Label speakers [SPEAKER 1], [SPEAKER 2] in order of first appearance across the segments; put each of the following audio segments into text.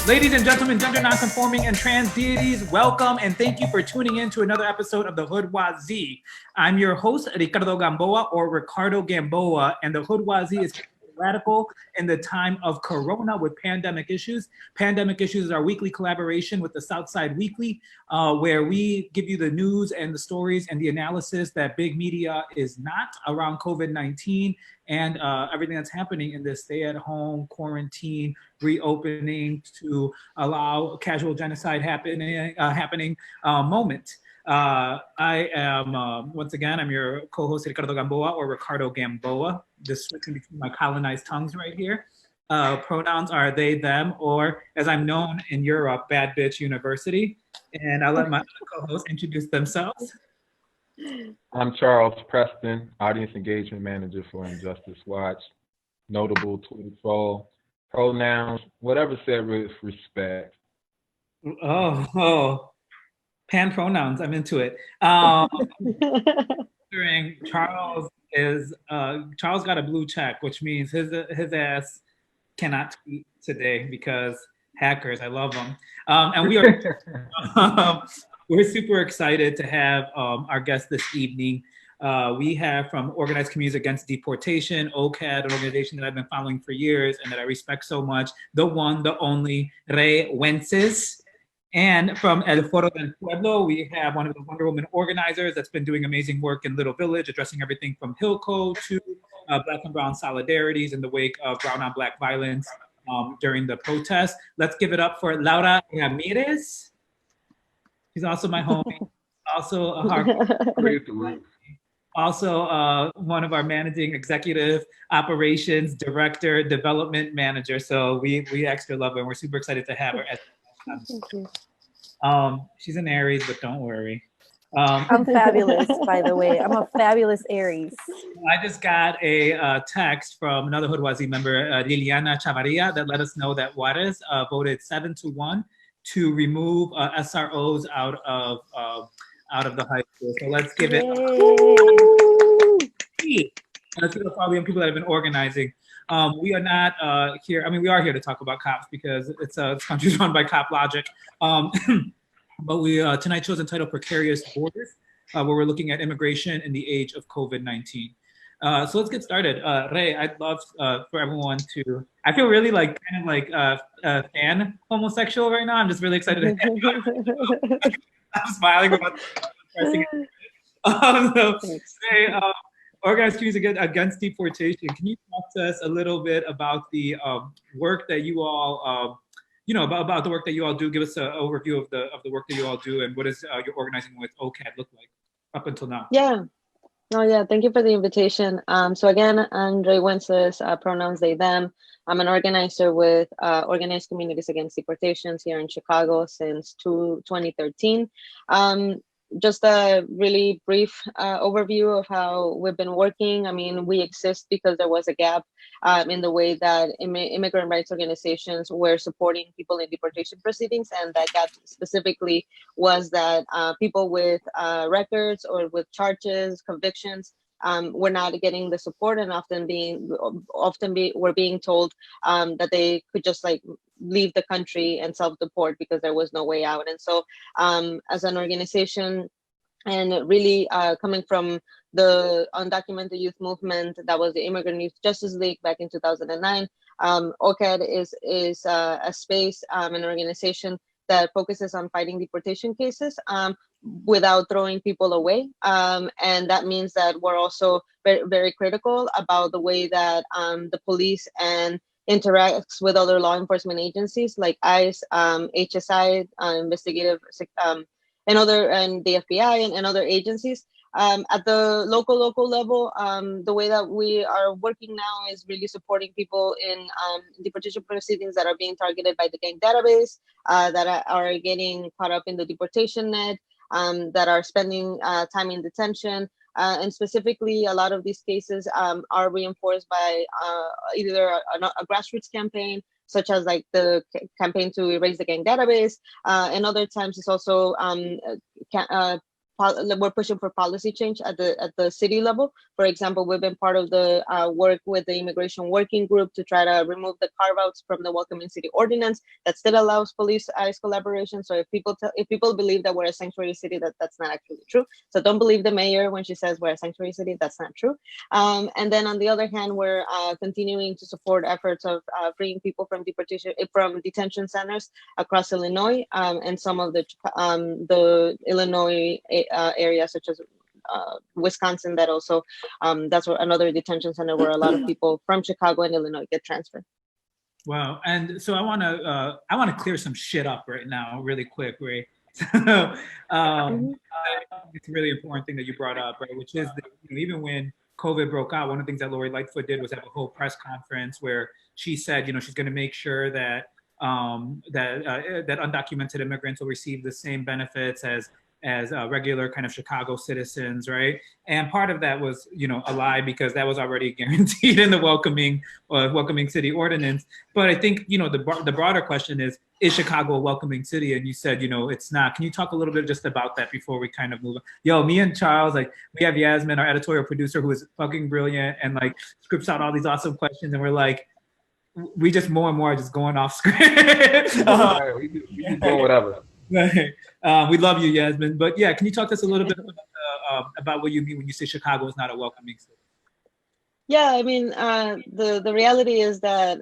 [SPEAKER 1] Ladies and gentlemen, gender nonconforming and trans deities, welcome and thank you for tuning in to another episode of the Hoodoisie. I'm your host, Ricardo Gamboa, or Ricardo Gamboa, and the Hoodoisie is radical in the time of Corona with pandemic issues. Pandemic Issues is our weekly collaboration with the Southside Weekly, where we give you the news and the stories and the analysis that big media is not around COVID-19 and everything that's happening in this stay-at-home, quarantine, reopening to allow casual genocide happening moment. I am, once again, I'm your co-host Ricardo Gamboa, or Ricardo Gamboa, just switching between my colonized tongues right here. Pronouns are they, them, or as I'm known in Europe, Bad Bitch University. And I'll let my co-hosts introduce themselves.
[SPEAKER 2] I'm Charles Preston, Audience Engagement Manager for Injustice Watch. Notable Twitter troll. Pronouns, whatever said with respect.
[SPEAKER 1] Pan pronouns, I'm into it. Charles got a blue check, which means his ass cannot tweet today because hackers, I love them. And we are we're super excited to have our guest this evening. We have from Organized Communities Against Deportation, OCAD, an organization that I've been following for years and that I respect so much, the one, the only, Rey Wences. And from El Foro del Pueblo, we have one of the Wonder Woman organizers that's been doing amazing work in Little Village, addressing everything from Hillco to Black and Brown solidarities in the wake of brown on Black violence during the protests. Let's give it up for Laura Ramirez. She's also my homie, also a hardcore. Also, one of our managing executive operations director, development manager. So we extra love her and we're super excited to have her.
[SPEAKER 3] Thank you.
[SPEAKER 1] She's an Aries, but don't worry.
[SPEAKER 3] I'm fabulous, by the way. I'm a fabulous Aries.
[SPEAKER 1] I just got a text from another Hoodoisie member, Liliana Chavarria, that let us know that Juarez voted 7-1 to remove SROs out of the high school. So let's give it. Let's give it for all the people that have been organizing. We are not here. I mean, we are here to talk about cops because it's country's run by cop logic. But we tonight chose entitled Precarious Borders, where we're looking at immigration in the age of COVID-19. So let's get started. Rey, I'd love for everyone to. I feel really like kind of like fan homosexual right now. I'm just really excited to have you. I'm smiling about the Rey, Organized Communities Against Deportation. Can you talk to us a little bit about the work that you all, about the work that you all do? Give us an overview of the work that you all do, and what does your organizing with OCAD look like up until now?
[SPEAKER 4] Yeah. Thank you for the invitation. So again, I'm Rey Wences, pronouns they, them. I'm an organizer with Organized Communities Against Deportations here in Chicago since 2013. Just a really brief overview of how we've been working. I mean, we exist because there was a gap in the way that immigrant rights organizations were supporting people in deportation proceedings. And that gap specifically was that people with records or with charges, convictions, were not getting the support, and were being told that they could just like leave the country and self-deport because there was no way out. And so as an organization, and really coming from the undocumented youth movement, that was the Immigrant Youth Justice League back in 2009, OCAD is a space, an organization that focuses on fighting deportation cases without throwing people away. And that means that we're also very, very critical about the way that the police and interacts with other law enforcement agencies like ICE, HSI, investigative, and the FBI and other agencies. At the local level, the way that we are working now is really supporting people in deportation proceedings that are being targeted by the gang database, that are getting caught up in the deportation net, that are spending time in detention. And specifically, a lot of these cases are reinforced by either a grassroots campaign, such as like the campaign to erase the gang database, and other times it's also we're pushing for policy change at the city level. For example, we've been part of the work with the immigration working group to try to remove the carve-outs from the welcoming city ordinance that still allows police ICE collaboration. So if people believe that we're a sanctuary city, that's not actually true. So don't believe the mayor when she says we're a sanctuary city. That's not true. And then on the other hand, we're continuing to support efforts of freeing people from detention centers across Illinois, and some of the Illinois areas such as Wisconsin, that also that's another detention center where a lot of people from Chicago and Illinois get transferred.
[SPEAKER 1] Wow. And so I want to clear some shit up right now really quick, Rey. It's a really important thing that you brought up, right? Which is that, even when COVID broke out, one of the things that Lori Lightfoot did was have a whole press conference where she said, she's going to make sure that that undocumented immigrants will receive the same benefits as regular kind of Chicago citizens, right? And part of that was, a lie, because that was already guaranteed in the welcoming city ordinance. But I think, the broader question is Chicago a welcoming city? And you said, it's not. Can you talk a little bit just about that before we kind of move on? Yo, me and Charles, we have Yasmin, our editorial producer, who is fucking brilliant and scripts out all these awesome questions, and we're we just more and more are just going off script.
[SPEAKER 2] We do whatever.
[SPEAKER 1] We love you, Yasmin. But yeah, can you talk to us a little bit about what you mean when you say Chicago is not a welcoming city?
[SPEAKER 4] Yeah, I mean, the reality is that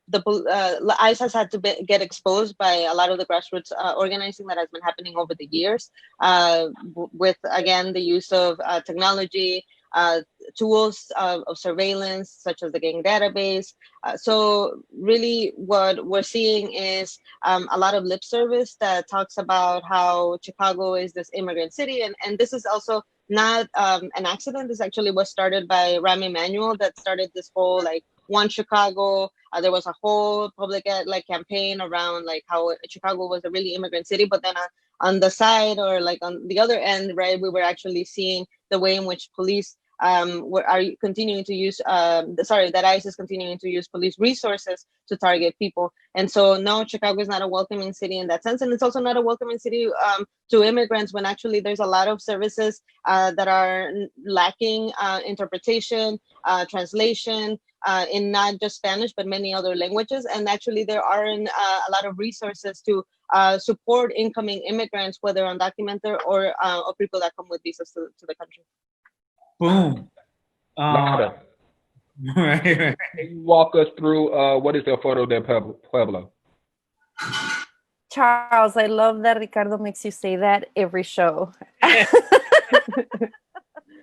[SPEAKER 4] the ICE has had to get exposed by a lot of the grassroots organizing that has been happening over the years, with again the use of technology, tools of surveillance such as the gang database. So really what we're seeing is a lot of lip service that talks about how Chicago is this immigrant city. And this is also not an accident. This actually was started by Rahm Emanuel, that started this whole One Chicago. There was a whole public campaign around how Chicago was a really immigrant city, but then on the side, or on the other end, right, we were actually seeing the way in which police are continuing to use that ICE is continuing to use police resources to target people. And so no, Chicago is not a welcoming city in that sense, and it's also not a welcoming city to immigrants, when actually there's a lot of services that are lacking interpretation, translation, in not just Spanish but many other languages. And actually there aren't a lot of resources to support incoming immigrants, whether undocumented or people that come with visas to the country.
[SPEAKER 1] Boom.
[SPEAKER 2] Right.
[SPEAKER 1] Right.
[SPEAKER 2] Can you walk us through what is the Foro del Pueblo?
[SPEAKER 3] Charles, I love that Ricardo makes you say that every show.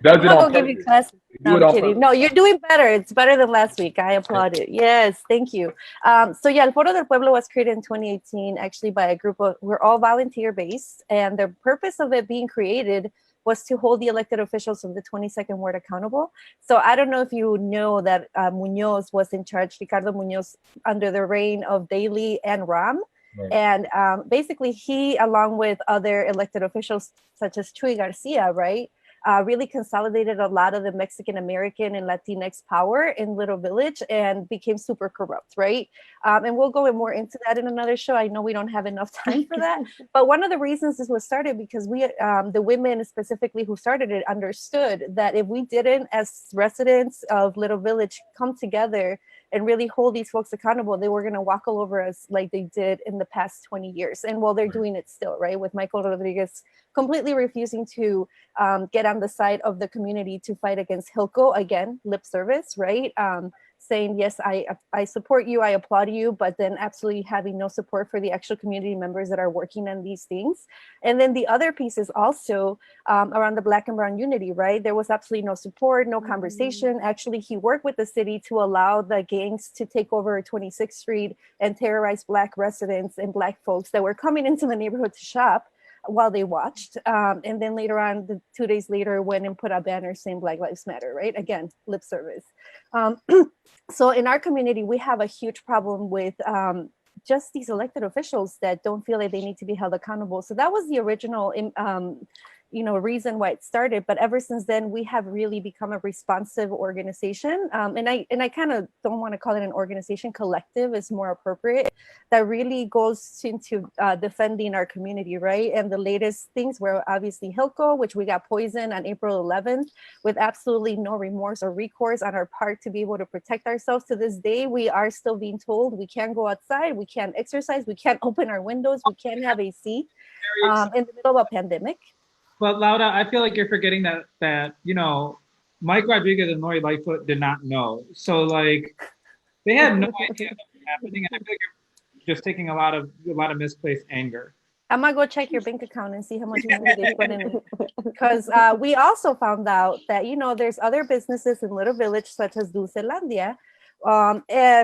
[SPEAKER 2] Does it on
[SPEAKER 3] give you class. No, I'm kidding. No, you're doing better. It's better than last week. I applaud it. Yes, thank you. So yeah, el Porto del Pueblo was created in 2018, actually by a group of, we're all volunteer based, and the purpose of it being created was to hold the elected officials of the 22nd ward accountable. So I don't know if you know that Munoz was in charge, Ricardo Munoz, under the reign of Daley and Rahm. Right. And basically he, along with other elected officials such as Chuy Garcia, right, really consolidated a lot of the Mexican American and Latinx power in Little Village and became super corrupt, right? And we'll go more into that in another show. I know we don't have enough time for that, but one of the reasons this was started because we, the women specifically who started it, understood that if we didn't, as residents of Little Village, come together and really hold these folks accountable, they were going to walk all over us like they did in the past 20 years. And well, they're doing it still, right? With Michael Rodriguez completely refusing to get on the side of the community to fight against Hilco, again, lip service, right? Saying, yes, I support you, I applaud you, but then absolutely having no support for the actual community members that are working on these things. And then the other piece is also around the Black and Brown unity, right? There was absolutely no support, no conversation. Actually, he worked with the city to allow the gangs to take over 26th Street and terrorize Black residents and Black folks that were coming into the neighborhood to shop while they watched. And then later on, 2 days later, went and put a banner saying Black Lives Matter, right? Again, lip service. So in our community, we have a huge problem with just these elected officials that don't feel like they need to be held accountable. So that was the original, reason why it started. But ever since then, we have really become a responsive organization. And I kind of don't want to call it an organization. Collective is more appropriate. That really goes into defending our community, right? And the latest things were obviously Hilco, which we got poisoned on April 11th with absolutely no remorse or recourse on our part to be able to protect ourselves. To this day, we are still being told we can't go outside, we can't exercise, we can't open our windows, we can't have AC in the middle of a pandemic.
[SPEAKER 1] But Laura, I feel like you're forgetting that Mike Rodriguez and Lori Lightfoot did not know. So like they had no idea what was happening, and I feel like you're just taking a lot of misplaced anger.
[SPEAKER 3] I'm gonna go check your bank account and see how much money they put in it. Because we also found out that there's other businesses in Little Village such as Dulcelandia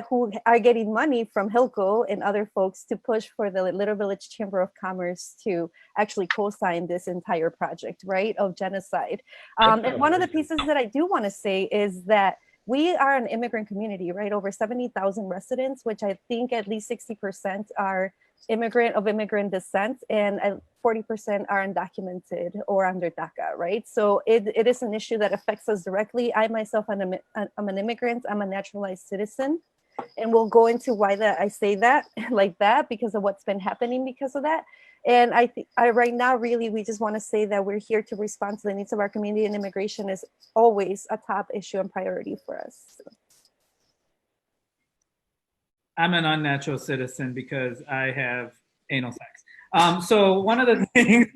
[SPEAKER 3] who are getting money from Hilco and other folks to push for the Little Village Chamber of Commerce to actually co-sign this entire project, right, of genocide. And one of the pieces that I do want to say is that we are an immigrant community, right? Over 70,000 residents, which I think at least 60% are of immigrant descent, and 40% are undocumented or under DACA, right? So it is an issue that affects us directly. I myself, I'm an immigrant, I'm a naturalized citizen, and we'll go into why I say that like that because of what's been happening because of that. And I think right now, really, we just want to say that we're here to respond to the needs of our community, and immigration is always a top issue and priority for us. So.
[SPEAKER 1] I'm an unnatural citizen because I have anal sex. So one of the things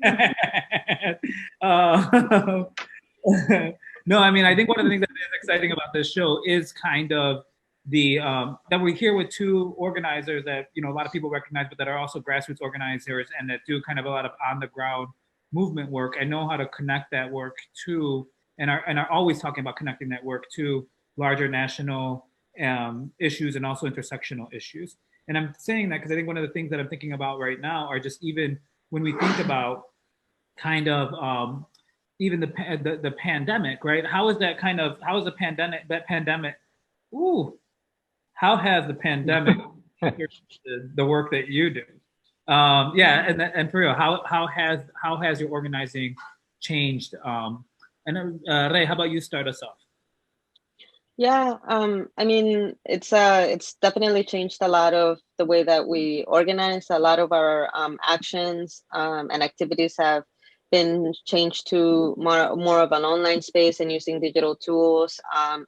[SPEAKER 1] no, I mean, I think one of the things that is exciting about this show is kind of the that we're here with two organizers that a lot of people recognize, but that are also grassroots organizers and that do kind of a lot of on the ground movement work and know how to connect that work to and are always talking about connecting that work to larger national issues and also intersectional issues. And I'm saying that because I think one of the things that I'm thinking about right now are just even when we think about kind of even the pandemic, right? How is the pandemic, how has the pandemic the work that you do? And for real, how has your organizing changed? And Rey, how about you start us off?
[SPEAKER 4] Yeah, I mean, it's definitely changed a lot of the way that we organize. A lot of our actions and activities have been changed to more of an online space and using digital tools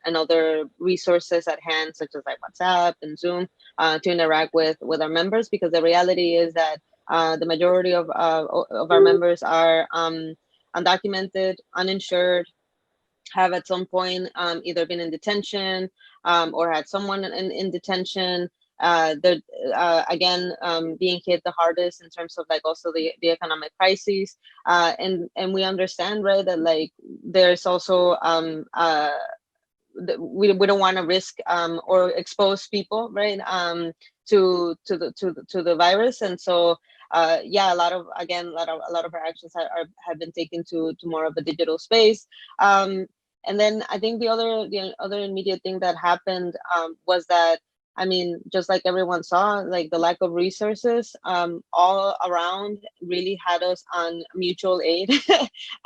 [SPEAKER 4] and other resources at hand, such as like WhatsApp and Zoom, to interact with our members. Because the reality is that the majority of our members are undocumented, uninsured, have at some point either been in detention or had someone in detention. They're again being hit the hardest in terms of like also the economic crises, and we understand, right, that like there's also we don't want to risk or expose people, right, to the virus. And so a lot of our actions have been taken to more of a digital space. And then I think the other immediate thing that happened was that, I mean, just like everyone saw, like the lack of resources all around really had us on mutual aid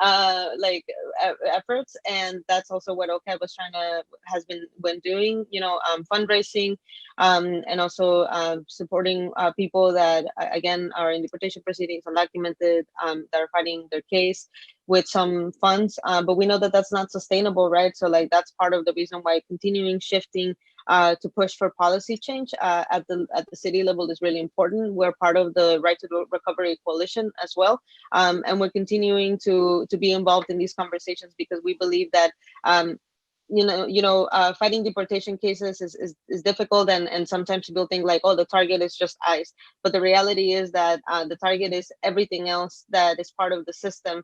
[SPEAKER 4] efforts. And that's also what OCAD has been doing, fundraising and also supporting people that, again, are in deportation proceedings, undocumented, that are fighting their case with some funds. But we know that that's not sustainable, right? So like that's part of the reason why continuing shifting to push for policy change at the city level is really important. We're part of the Right to Recovery Coalition as well, and we're continuing to be involved in these conversations because we believe that fighting deportation cases is difficult, and sometimes people think like, oh, the target is just ICE, but the reality is that the target is everything else that is part of the system,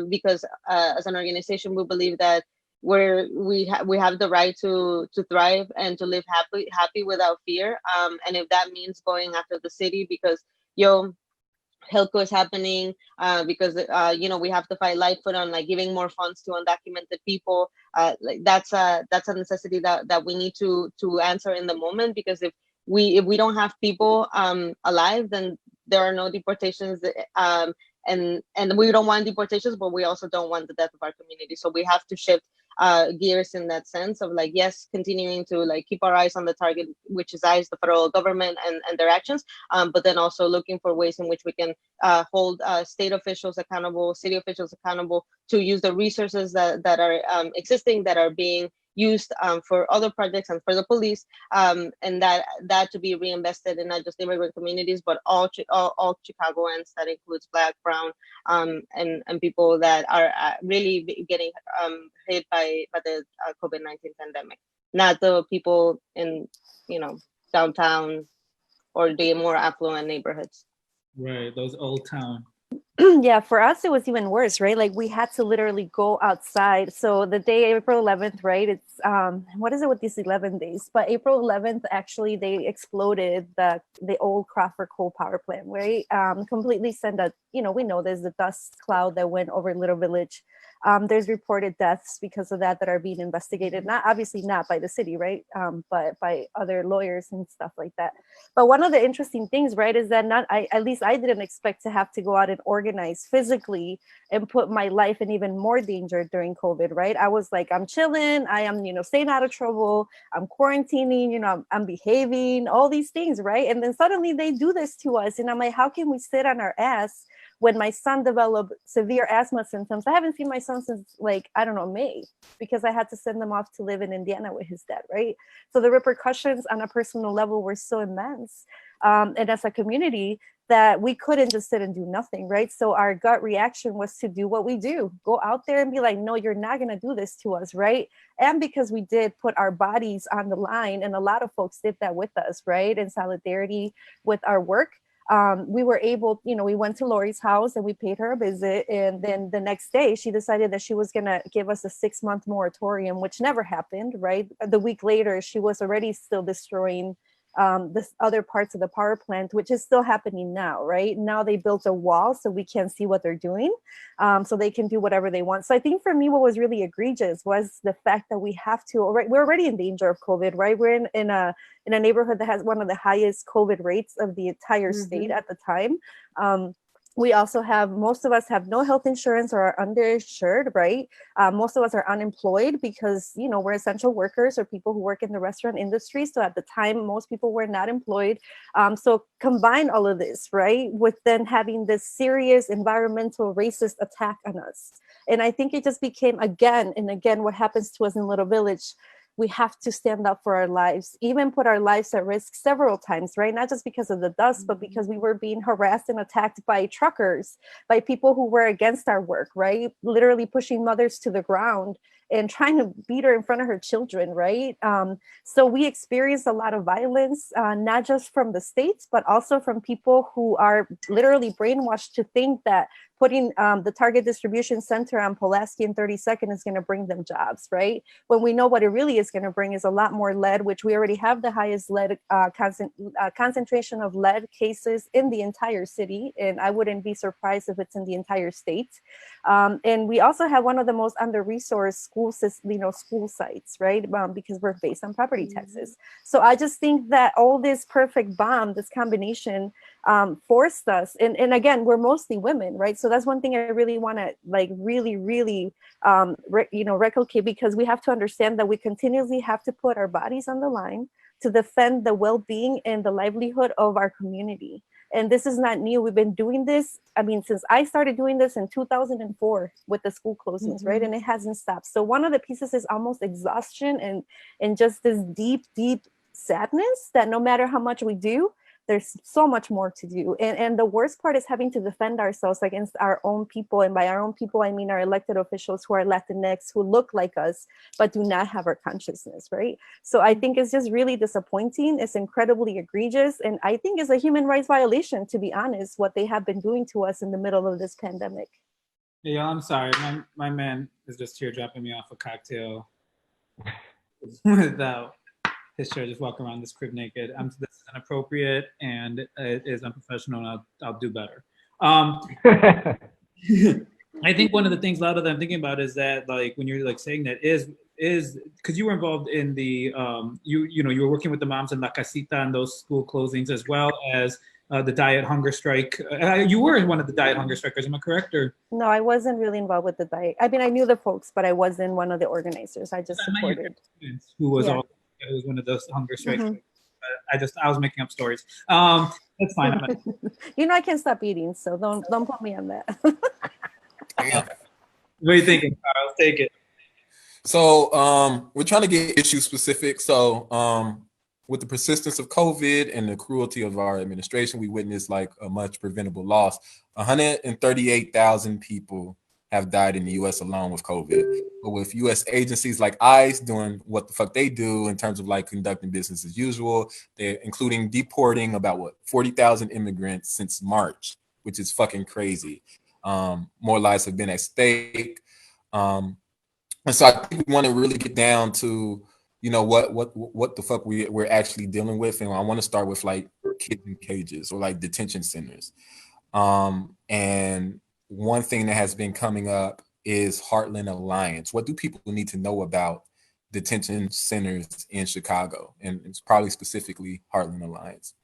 [SPEAKER 4] because as an organization we believe that we have the right to thrive and to live happy without fear, and if that means going after the city because Hilco is happening, because we have to fight Lightfoot on like giving more funds to undocumented people, like that's a necessity that we need to answer in the moment, because if we don't have people alive, then there are no deportations and we don't want deportations, but we also don't want the death of our community. So we have to shift gears in that sense of like, yes, continuing to like keep our eyes on the target, which is the federal government and their actions, but then also looking for ways in which we can hold state officials accountable, city officials accountable to use the resources that are existing, that are being used for other projects and for the police, and that to be reinvested in not just immigrant communities, but all Chicagoans. That includes Black, Brown, and people that are really getting hit by the COVID-19 pandemic. Not the people in downtown or the more affluent neighborhoods.
[SPEAKER 1] Right, those old town.
[SPEAKER 3] Yeah, for us it was even worse, right? Like we had to literally go outside. So the day April 11th, right? It's what is it with these 11 days? But April 11th, actually, they exploded the old Crawford coal power plant, right? Completely sent a, we know there's the dust cloud that went over Little Village. There's reported deaths because of that are being investigated. Obviously not by the city, right? But by other lawyers and stuff like that. But one of the interesting things, right, is that at least I didn't expect to have to go out and organize physically and put my life in even more danger during COVID, right? I was like, I'm chilling, I am, staying out of trouble, I'm quarantining, I'm behaving, all these things, right? And then suddenly they do this to us. And I'm like, how can we sit on our ass when my son developed severe asthma symptoms? I haven't seen my son since May, because I had to send him off to live in Indiana with his dad, right? So the repercussions on a personal level were so immense. And as a community, that we couldn't just sit and do nothing, right? So our gut reaction was to do what we do, go out there and be like, no, you're not gonna do this to us, right? And because we did put our bodies on the line, and a lot of folks did that with us, right? In solidarity with our work, we were able, we went to Lori's house and we paid her a visit. And then the next day she decided that she was gonna give us a 6-month moratorium, which never happened, right? The week later, she was already still destroying this other parts of the power plant, which is still happening now, right? Now they built a wall so we can't see what they're doing, so they can do whatever they want. So I think for me, what was really egregious was the fact that we have to, we're already in danger of COVID, right? We're in a neighborhood that has one of the highest COVID rates of the entire state at the time. We also have, most of us have no health insurance or are underinsured, right? Most of us are unemployed because, we're essential workers or people who work in the restaurant industry. So at the time, most people were not employed. So combine all of this, right, with then having this serious environmental racist attack on us. And I think it just became again and again what happens to us in Little Village. We have to stand up for our lives, even put our lives at risk several times, right? Not just because of the dust, but because we were being harassed and attacked by truckers, by people who were against our work, right? Literally pushing mothers to the ground and trying to beat her in front of her children, right? So we experienced a lot of violence, not just from the states, but also from people who are literally brainwashed to think that putting the Target Distribution Center on Pulaski and 32nd is gonna bring them jobs, right? When we know what it really is gonna bring is a lot more lead, which we already have the highest lead concentration of lead cases in the entire city. And I wouldn't be surprised if it's in the entire state. And we also have one of the most under-resourced school sites, right? Because we're based on property taxes. So I just think that all this perfect bomb, this combination, forced us, and again, we're mostly women, right? So that's one thing I really want to really recalcate, because we have to understand that we continuously have to put our bodies on the line to defend the well-being and the livelihood of our community. And this is not new. We've been doing this, since I started doing this in 2004 with the school closings, right? And it hasn't stopped. So one of the pieces is almost exhaustion and just this deep, deep sadness that no matter how much we do, there's so much more to do. And the worst part is having to defend ourselves against our own people. And by our own people, I mean our elected officials who are Latinx, who look like us, but do not have our consciousness, right? So I think it's just really disappointing. It's incredibly egregious. And I think it's a human rights violation, to be honest, what they have been doing to us in the middle of this pandemic.
[SPEAKER 1] Yeah, I'm sorry. My man is just here dropping me off a cocktail without his shirt, just walking around this crib naked. This is inappropriate and it is unprofessional, and I'll do better. I think one of the things a lot of them thinking about is that, like, when you're like saying that is because you were involved in the you were working with the moms in La Casita and those school closings, as well as the diet hunger strike. You were one of the diet hunger strikers, am I correct? Or
[SPEAKER 3] No, I wasn't really involved with the diet. I mean, I knew the folks, but I wasn't one of the organizers. I just supported.
[SPEAKER 1] Who was
[SPEAKER 3] Yeah.
[SPEAKER 1] who was one of those hunger strikes.
[SPEAKER 3] Mhm.
[SPEAKER 1] I was making up stories. That's fine.
[SPEAKER 3] You know, I can't stop eating, so don't put me on that.
[SPEAKER 5] Yeah.
[SPEAKER 1] What are you thinking, Charles? Take it.
[SPEAKER 5] So we're trying to get issue specific. So with the persistence of COVID and the cruelty of our administration, we witnessed like a much preventable loss. 138,000 people have died in the US alone with COVID. But with US agencies like ICE doing what the fuck they do in terms of like conducting business as usual, they're including deporting about 40,000 immigrants since March, which is fucking crazy. More lives have been at stake. And so I think we want to really get down to, you know, what the fuck we're actually dealing with. And I want to start with like kids in cages or like detention centers. And one thing that has been coming up is Heartland Alliance. What do people need to know about detention centers in Chicago? And it's probably specifically Heartland Alliance.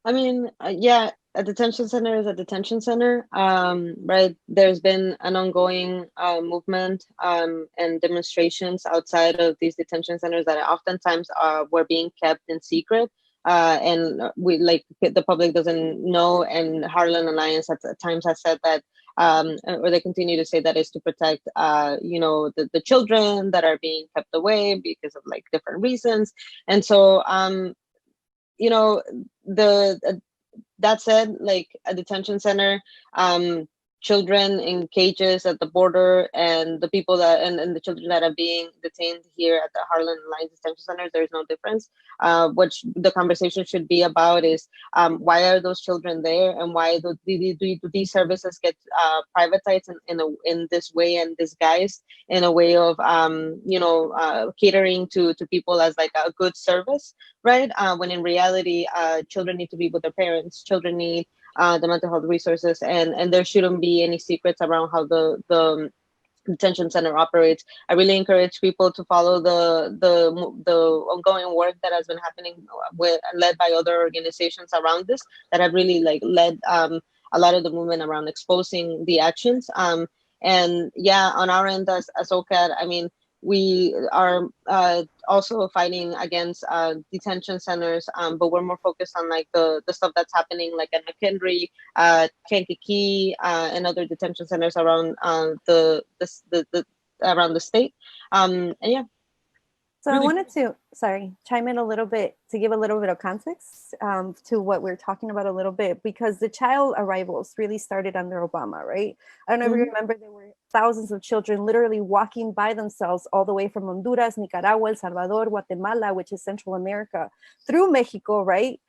[SPEAKER 4] I mean, yeah, a detention center is a detention center, right? There's been an ongoing movement and demonstrations outside of these detention centers that oftentimes were being kept in secret. And we like the public doesn't know, and Heartland Alliance at times has said that, or they continue to say that is to protect, you know, the children that are being kept away because of like different reasons. And so, you know, that said, like a detention center, children in cages at the border, and the people that and the children that are being detained here at the Heartland Alliance detention centers, there's no difference. What the conversation should be about is why are those children there, and why do these services get privatized in this way and disguised in a way of you know, catering to people as like a good service, right? When in reality, children need to be with their parents. Children need the mental health resources, and there shouldn't be any secrets around how the detention center operates. I really encourage people to follow the ongoing work that has been happening led by other organizations around this that have really like led a lot of the movement around exposing the actions. And yeah, on our end as OCAD, I mean, we are also fighting against detention centers, but we're more focused on like the stuff that's happening like at McHenry, Kankakee, and other detention centers around around the state. And yeah.
[SPEAKER 3] So I wanted to, chime in a little bit to give a little bit of context to what we're talking about a little bit, because the child arrivals really started under Obama, right? I don't know if you remember, there were thousands of children literally walking by themselves all the way from Honduras, Nicaragua, El Salvador, Guatemala, which is Central America, through Mexico, right?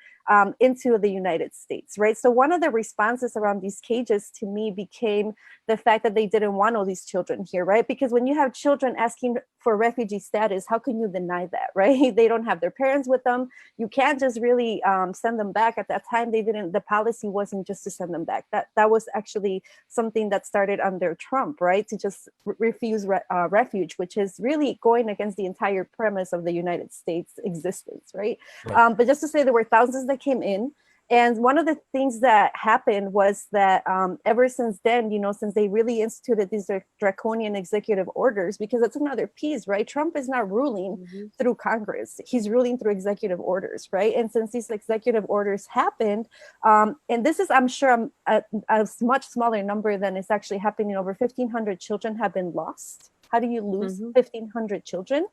[SPEAKER 3] Into the United States, right? So one of the responses around these cages to me became the fact that they didn't want all these children here, right? Because when you have children asking for refugee status, how can you deny that, right? They don't have their parents with them. You can't just really send them back. At that time, the policy wasn't just to send them back. That was actually something that started under Trump, right? To just refuse refuge, which is really going against the entire premise of the United States existence, right? But just to say, there were thousands that came in. And one of the things that happened was that ever since then, you know, since they really instituted these draconian executive orders, because that's another piece, right? Trump is not ruling through Congress. He's ruling through executive orders, right? And since these executive orders happened, and this is, I'm sure, a much smaller number than is actually happening, over 1,500 children have been lost. How do you lose 1,500 children?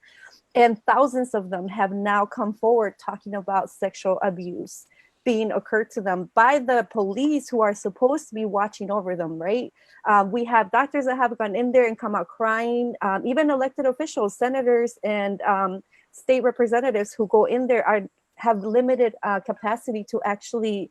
[SPEAKER 3] And thousands of them have now come forward talking about sexual abuse being occurred to them by the police who are supposed to be watching over them, right? We have doctors that have gone in there and come out crying. Even elected officials, senators, and state representatives who go in there have limited capacity to actually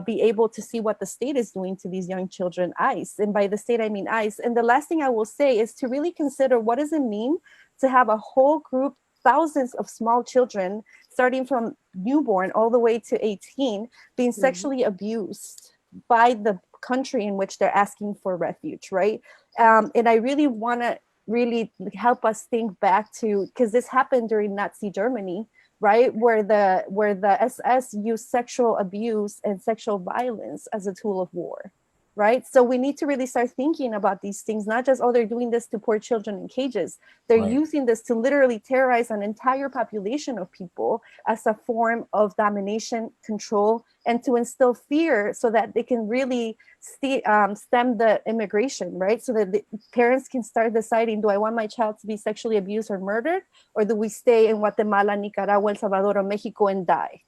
[SPEAKER 3] be able to see what the state is doing to these young children, ICE. And by the state, I mean ICE. And the last thing I will say is to really consider, what does it mean to have a whole group, thousands of small children, starting from newborn all the way to 18, being sexually abused by the country in which they're asking for refuge, right? And I really want to really help us think back to, because this happened during Nazi Germany, right? Where the SS used sexual abuse and sexual violence as a tool of war, right? So we need to really start thinking about these things, not just, oh, they're doing this to poor children in cages. They're using this to literally terrorize an entire population of people as a form of domination, control, and to instill fear so that they can really stem the immigration, right? So that the parents can start deciding, do I want my child to be sexually abused or murdered? Or do we stay in Guatemala, Nicaragua, El Salvador, or Mexico and die,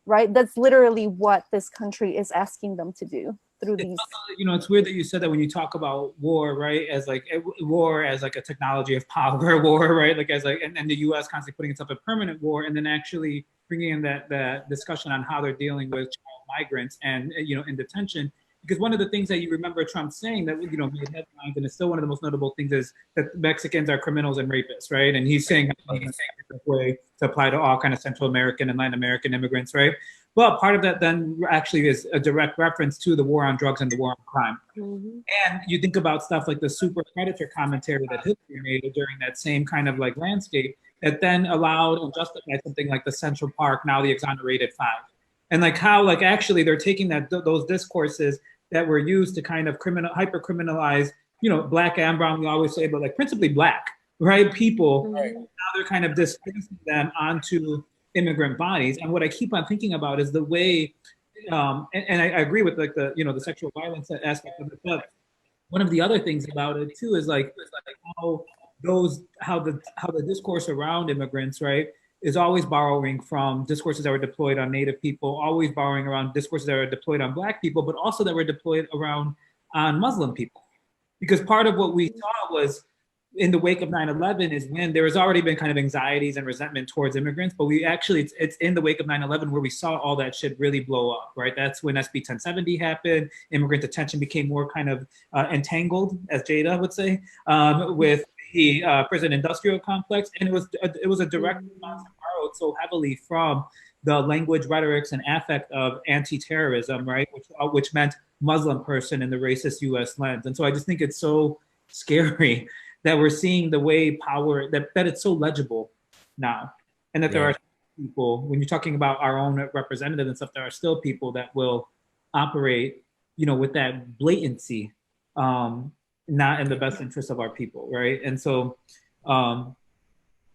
[SPEAKER 3] right? That's literally what this country is asking them to do through these.
[SPEAKER 1] You know, it's weird that you said that when you talk about war, right, as like war as like a technology of power war, right, like as like, and the U.S. constantly putting itself in permanent war, and then actually bringing in that discussion on how they're dealing with child migrants and, you know, in detention. Because one of the things that you remember Trump saying that, you know, made headlines, and it's still one of the most notable things, is that Mexicans are criminals and rapists, right? And he's saying a way to apply to all kind of Central American and Latin American immigrants, right? Well, part of that then actually is a direct reference to the war on drugs and the war on crime.
[SPEAKER 4] Mm-hmm.
[SPEAKER 1] And you think about stuff like the super predator commentary that Hitler made during that same kind of like landscape that then allowed and justified something like the Central Park, now the exonerated five. And like how like actually they're taking that those discourses that were used to kind of hyper criminalize, you know, black and brown, we always say, but like principally black, right, people,
[SPEAKER 4] Mm-hmm.
[SPEAKER 1] now they're kind of displacing them onto immigrant bodies. And what I keep on thinking about is the way, and I agree with like the, you know, the sexual violence aspect of it, but one of the other things about it too is like how the discourse around immigrants, right, is always borrowing from discourses that were deployed on Native people, always borrowing around discourses that were deployed on Black people, but also that were deployed around on Muslim people. Because part of what we saw was in the wake of 9/11 is when there has already been kind of anxieties and resentment towards immigrants, but we actually, it's in the wake of 9/11 where we saw all that shit really blow up, right? That's when SB 1070 happened. Immigrant detention became more kind of entangled, as Jada would say, with the prison industrial complex. And it was a direct response borrowed so heavily from the language, rhetorics, and affect of anti-terrorism, right? Which meant Muslim person in the racist US lens. And so I just think it's so scary that we're seeing the way power, that it's so legible now. And that there are people, when you're talking about our own representatives and stuff, there are still people that will operate, you know, with that blatancy, not in the best interest of our people, right? And so want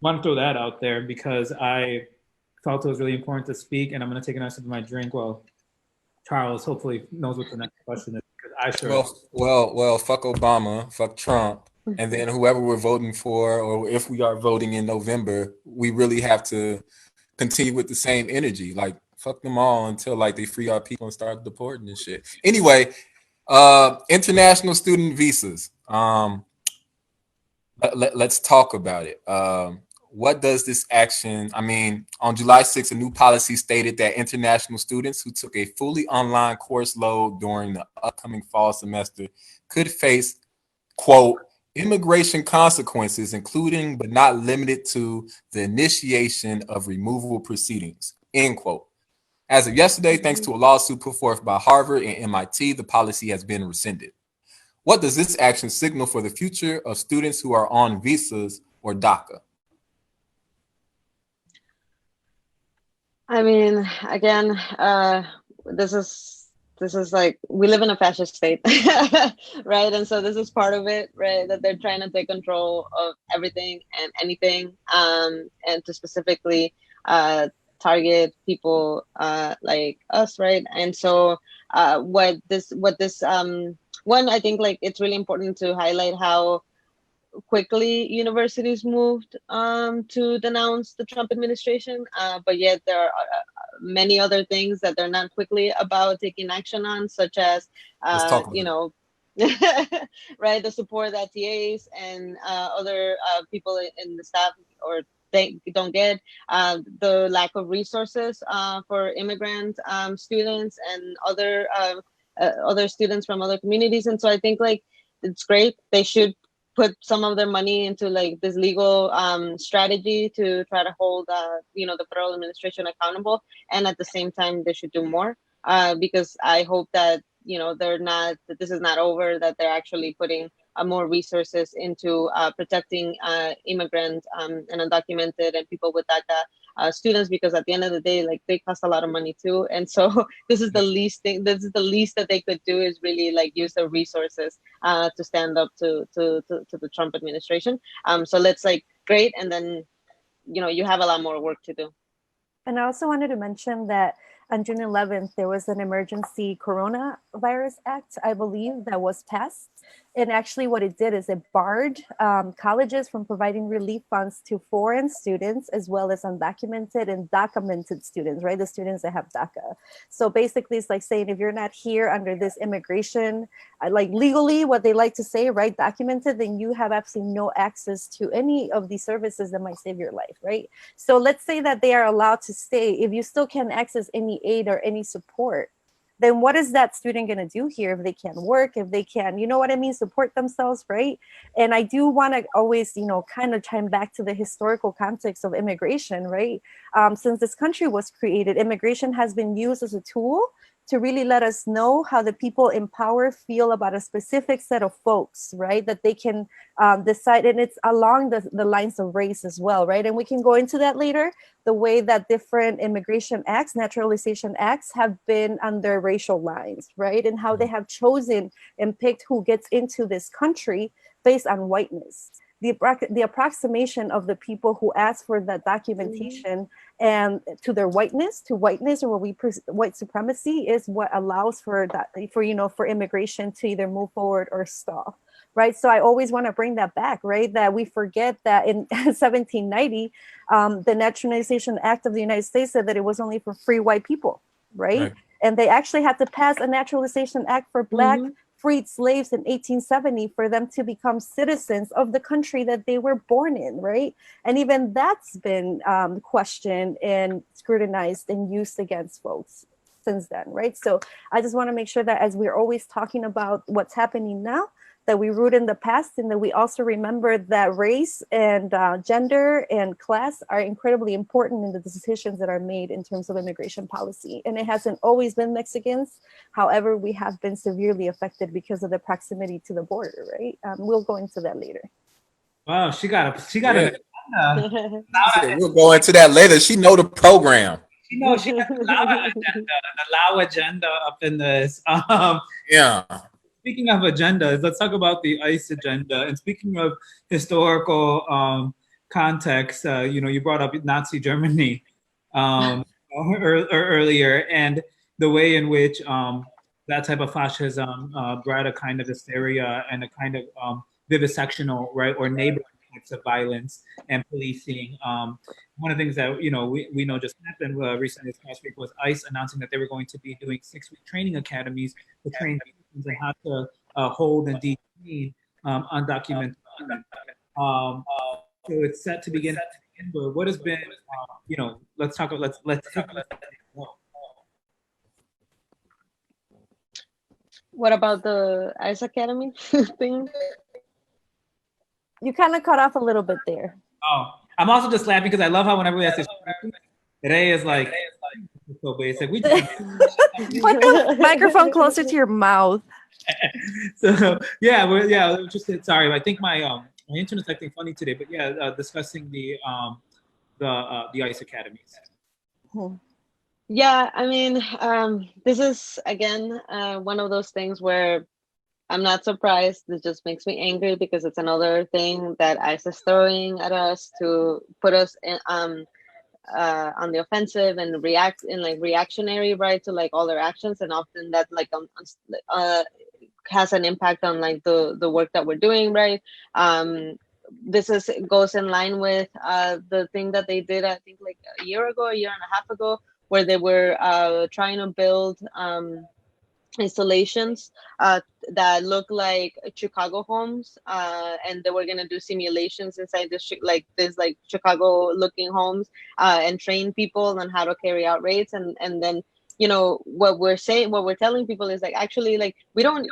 [SPEAKER 1] to throw that out there because I felt it was really important to speak, and I'm going to take a nice sip of my drink while Charles hopefully knows what the next question is, because I sure.
[SPEAKER 5] Well, fuck Obama, fuck Trump, and then whoever we're voting for, or if we are voting in November, we really have to continue with the same energy. Like, fuck them all until like they free our people and start deporting and shit. Anyway, international student visas. Let's talk about it. What does this action, I mean, on July 6th, a new policy stated that international students who took a fully online course load during the upcoming fall semester could face, quote, immigration consequences, including but not limited to the initiation of removal proceedings, end quote. As of yesterday, thanks to a lawsuit put forth by Harvard and MIT, the policy has been rescinded. What does this action signal for the future of students who are on visas or DACA?
[SPEAKER 4] I mean, again, this is like, we live in a fascist state, right? And so this is part of it, right? That they're trying to take control of everything and anything, and to specifically target people like us, right? And so what this one, I think like it's really important to highlight how quickly universities moved to denounce the Trump administration, but yet there are many other things that they're not quickly about taking action on, such as you know, right, the support that TAs and other people in the staff or they don't get, the lack of resources for immigrant students and other students from other communities. And so I think like it's great. They should put some of their money into like this legal strategy to try to hold you know, the federal administration accountable, and at the same time they should do more because I hope that, you know, that this is not over, that they're actually putting more resources into protecting immigrant and undocumented and people with DACA students, because at the end of the day, like, they cost a lot of money too. And so this is the least that they could do, is really like use the resources to stand up to the Trump administration. So let's like, great. And then, you have a lot more work to do.
[SPEAKER 3] And I also wanted to mention that on June 11th, there was an emergency coronavirus act, I believe, that was passed. And actually what it did is it barred colleges from providing relief funds to foreign students, as well as undocumented and documented students, right? The students that have DACA. So basically it's like saying, if you're not here under this immigration, like legally what they like to say, right, documented, then you have absolutely no access to any of these services that might save your life, right? So let's say that they are allowed to stay. If you still can't access any aid or any support, then what is that student going to do here if they can't work, if they can, you know what I mean, support themselves, right? And I do want to always, kind of chime back to the historical context of immigration, right? Since this country was created, immigration has been used as a tool to really let us know how the people in power feel about a specific set of folks, right? That they can decide, and it's along the lines of race as well, right? And we can go into that later, the way that different immigration acts, naturalization acts have been under racial lines, right? And how they have chosen and picked who gets into this country based on whiteness. The approximation of the people who ask for that documentation and to their whiteness, or what white supremacy is what allows for that, for immigration to either move forward or stall, right? So I always want to bring that back, right? That we forget that in 1790, the Naturalization Act of the United States said that it was only for free white people, right? And they actually had to pass a Naturalization Act for Black freed slaves in 1870 for them to become citizens of the country that they were born in, right? And even that's been questioned and scrutinized and used against folks since then, right? So I just want to make sure that as we're always talking about what's happening now, that we root in the past, and that we also remember that race and gender and class are incredibly important in the decisions that are made in terms of immigration policy. And it hasn't always been Mexicans. However, we have been severely affected because of the proximity to the border, right? We'll go into that later.
[SPEAKER 1] Wow, she got an
[SPEAKER 5] We'll go into that later. She know the program.
[SPEAKER 1] She got the Lao agenda up in this.
[SPEAKER 5] Yeah.
[SPEAKER 1] Speaking of agendas, let's talk about the ICE agenda. And speaking of historical context, you brought up Nazi Germany earlier, and the way in which that type of fascism brought a kind of hysteria and a kind of vivisectional, right, or neighborhood types of violence and policing. One of the things that we know just happened recently this past week was ICE announcing that they were going to be doing 6-week training academies to train citizens on how to hold and detain undocumented. So it's set to begin. But what has been, let's talk about
[SPEAKER 4] What about the ICE Academy thing?
[SPEAKER 3] You kind of cut off a little bit there.
[SPEAKER 1] Oh, I'm also just laughing because I love how whenever we ask this question, Rey is like so basic.
[SPEAKER 3] Put the microphone closer to your mouth.
[SPEAKER 1] So we're interested. Sorry, I think my internet's acting funny today. But discussing the ICE academies.
[SPEAKER 4] Yeah, I mean, this is again one of those things where I'm not surprised. This just makes me angry because it's another thing that ICE is throwing at us to put us in, on the offensive and reactionary, right, to like all their actions, and often that like has an impact on like the work that we're doing, right? This goes in line with the thing that they did, I think like a year and a half ago, where they were trying to build installations that look like Chicago homes, and they were gonna do simulations inside this Chicago looking homes and train people on how to carry out raids, and then what we're telling people is like, actually, like we don't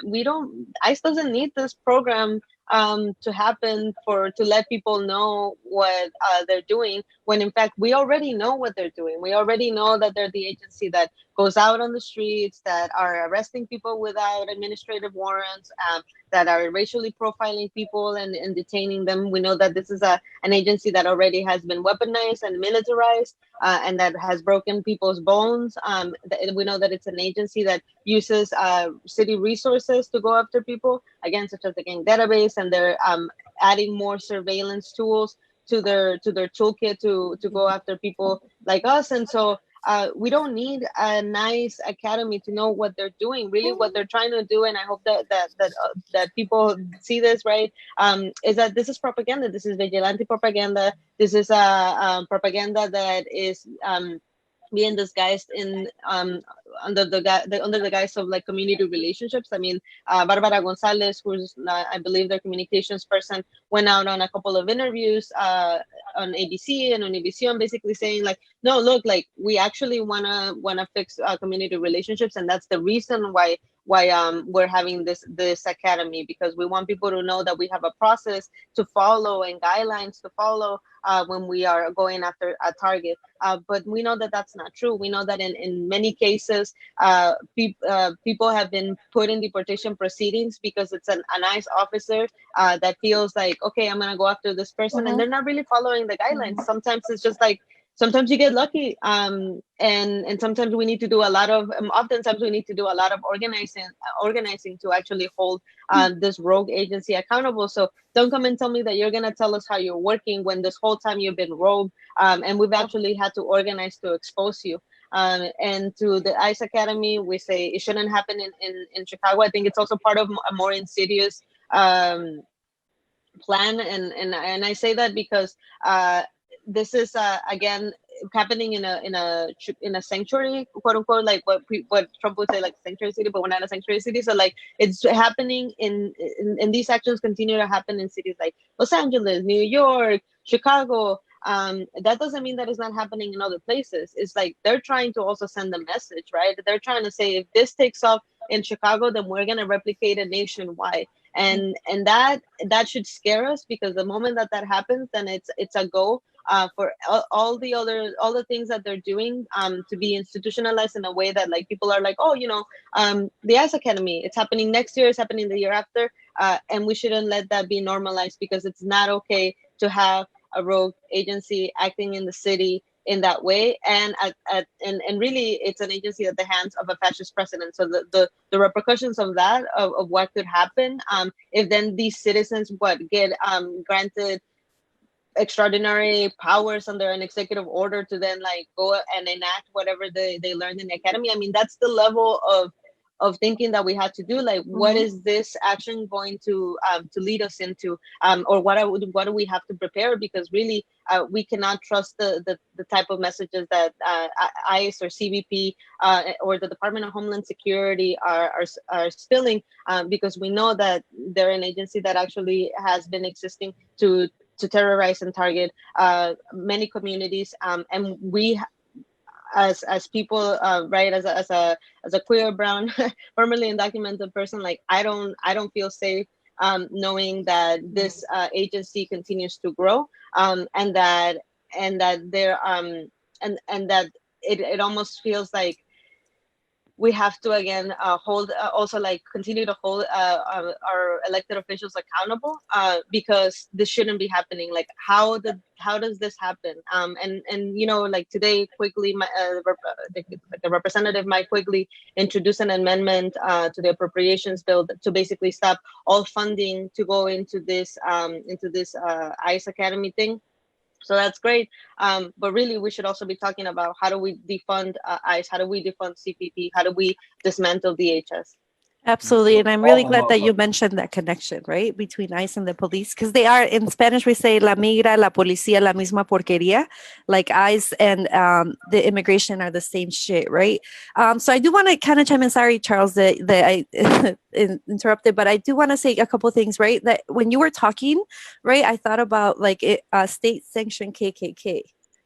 [SPEAKER 4] ICE doesn't need this program to happen to let people know what they're doing, when in fact we already know what they're doing. We already know that they're the agency that goes out on the streets, that are arresting people without administrative warrants, that are racially profiling people and detaining them. We know that this is an agency that already has been weaponized and militarized, and that has broken people's bones. We know that it's an agency that uses city resources to go after people, again, such as the gang database, and they're adding more surveillance tools to their toolkit to go after people like us. And so we don't need a nice academy to know what they're doing. Really, what they're trying to do, and I hope that people see this, right, is that this is propaganda. This is vigilante propaganda. This is propaganda that is being disguised in under the guise of like community relationships. I mean, Barbara Gonzalez, who's I believe their communications person, went out on a couple of interviews on ABC and Univision, basically saying like, no, look, like we actually wanna fix community relationships, and that's the reason why we're having this academy, because we want people to know that we have a process to follow and guidelines to follow when we are going after a target. But we know that that's not true. We know that in many cases, people have been put in deportation proceedings because it's a nice officer that feels like, okay, I'm gonna go after this person, and they're not really following the guidelines. Sometimes it's just like, sometimes you get lucky, and sometimes we need to do a lot of oftentimes we need to do a lot of organizing to actually hold this rogue agency accountable. So don't come and tell me that you're going to tell us how you're working when this whole time you've been rogue, and we've actually had to organize to expose you. And to the ICE Academy, we say it shouldn't happen in Chicago. I think it's also part of a more insidious plan, and I say that because this is again happening in a sanctuary, quote unquote, like what Trump would say, like sanctuary city, but we're not a sanctuary city. So like it's happening in these actions continue to happen in cities like Los Angeles, New York, Chicago. That doesn't mean that it's not happening in other places. It's like they're trying to also send a message, right? They're trying to say, if this takes off in Chicago, then we're going to replicate it nationwide. And that should scare us, because the moment that happens, then it's a go for all the things that they're doing to be institutionalized in a way that like people are like, oh, the ICE Academy, it's happening next year, it's happening the year after, and we shouldn't let that be normalized, because it's not okay to have a rogue agency acting in the city in that way, and really it's an agency at the hands of a fascist president. So the repercussions of that, of what could happen if then these citizens get granted extraordinary powers under an executive order to then like go and enact whatever they learned in the academy. I mean, that's the level of thinking that we had to do. Like, what is this action going to lead us into, or what do we have to prepare? Because really, we cannot trust the type of messages that ICE or CBP or the Department of Homeland Security are spilling, because we know that they're an agency that actually has been existing to terrorize and target many communities, and we as people, right, as a queer, brown, formerly undocumented person, like I don't feel safe knowing that this agency continues to grow, and that there and that it almost feels like we have to again hold also like continue to hold our elected officials accountable, because this shouldn't be happening. Like how does this happen? And like today quickly the representative might quickly introduce an amendment to the appropriations bill to basically stop all funding to go into this ICE Academy thing. So that's great. But really, we should also be talking about how do we defund ICE? How do we defund CPP? How do we dismantle DHS?
[SPEAKER 3] Absolutely. And I'm really glad that you mentioned that connection, right, between ICE and the police, because they are, in Spanish, we say la migra, la policía, la misma porquería. Like ICE and the immigration are the same shit, right? So I do want to kind of chime in. Sorry, Charles, that I interrupted, but I do want to say a couple of things, right? That when you were talking, right, I thought about like state-sanctioned KKK.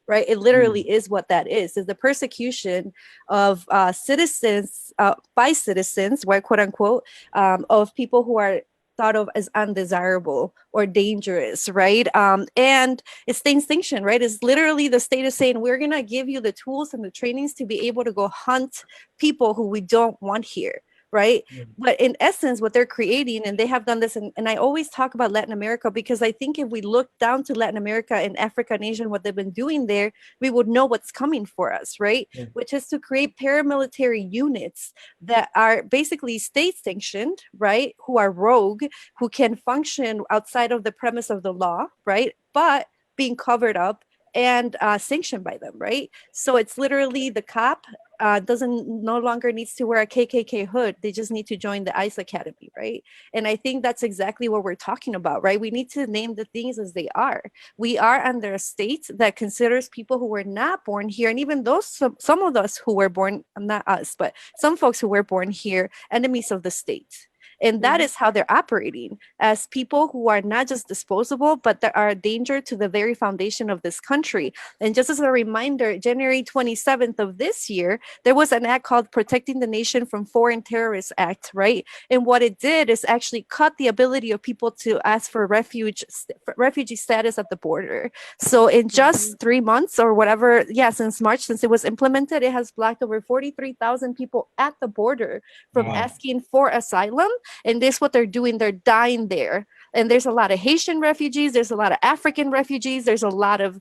[SPEAKER 3] Right, it literally is what that is the persecution of citizens by citizens, right, quote unquote, of people who are thought of as undesirable or dangerous, right? And it's the extinction, right? It's literally the state is saying, we're going to give you the tools and the trainings to be able to go hunt people who we don't want here, right? But in essence, what they're creating, and they have done this, and I always talk about Latin America, because I think if we look down to Latin America and Africa and Asia and what they've been doing there, we would know what's coming for us, right? Which is to create paramilitary units that are basically state sanctioned, right? Who are rogue, who can function outside of the premise of the law, right? But being covered up and sanctioned by them, right? So it's literally the cop no longer needs to wear a KKK hood. They just need to join the ICE Academy, right? And I think that's exactly what we're talking about, right? We need to name the things as they are. We are under a state that considers people who were not born here, and even those some of us who were born, not us, but some folks who were born here, enemies of the state. And that is how they're operating, as people who are not just disposable, but that are a danger to the very foundation of this country. And just as a reminder, January 27th of this year, there was an act called Protecting the Nation from Foreign Terrorists Act, right? And what it did is actually cut the ability of people to ask for refugee status at the border. So in just 3 months or whatever, since March, since it was implemented, it has blocked over 43,000 people at the border from asking for asylum. And this is what they're doing. They're dying there. And there's a lot of Haitian refugees. There's a lot of African refugees. There's a lot of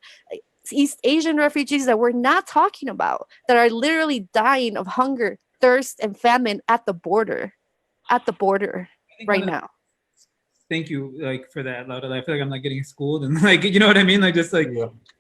[SPEAKER 3] East Asian refugees that we're not talking about, that are literally dying of hunger, thirst, and famine at the border right now.
[SPEAKER 1] Thank you, like, for that, Laura. I feel like I'm like getting schooled, and like, you know what I mean? Like, just like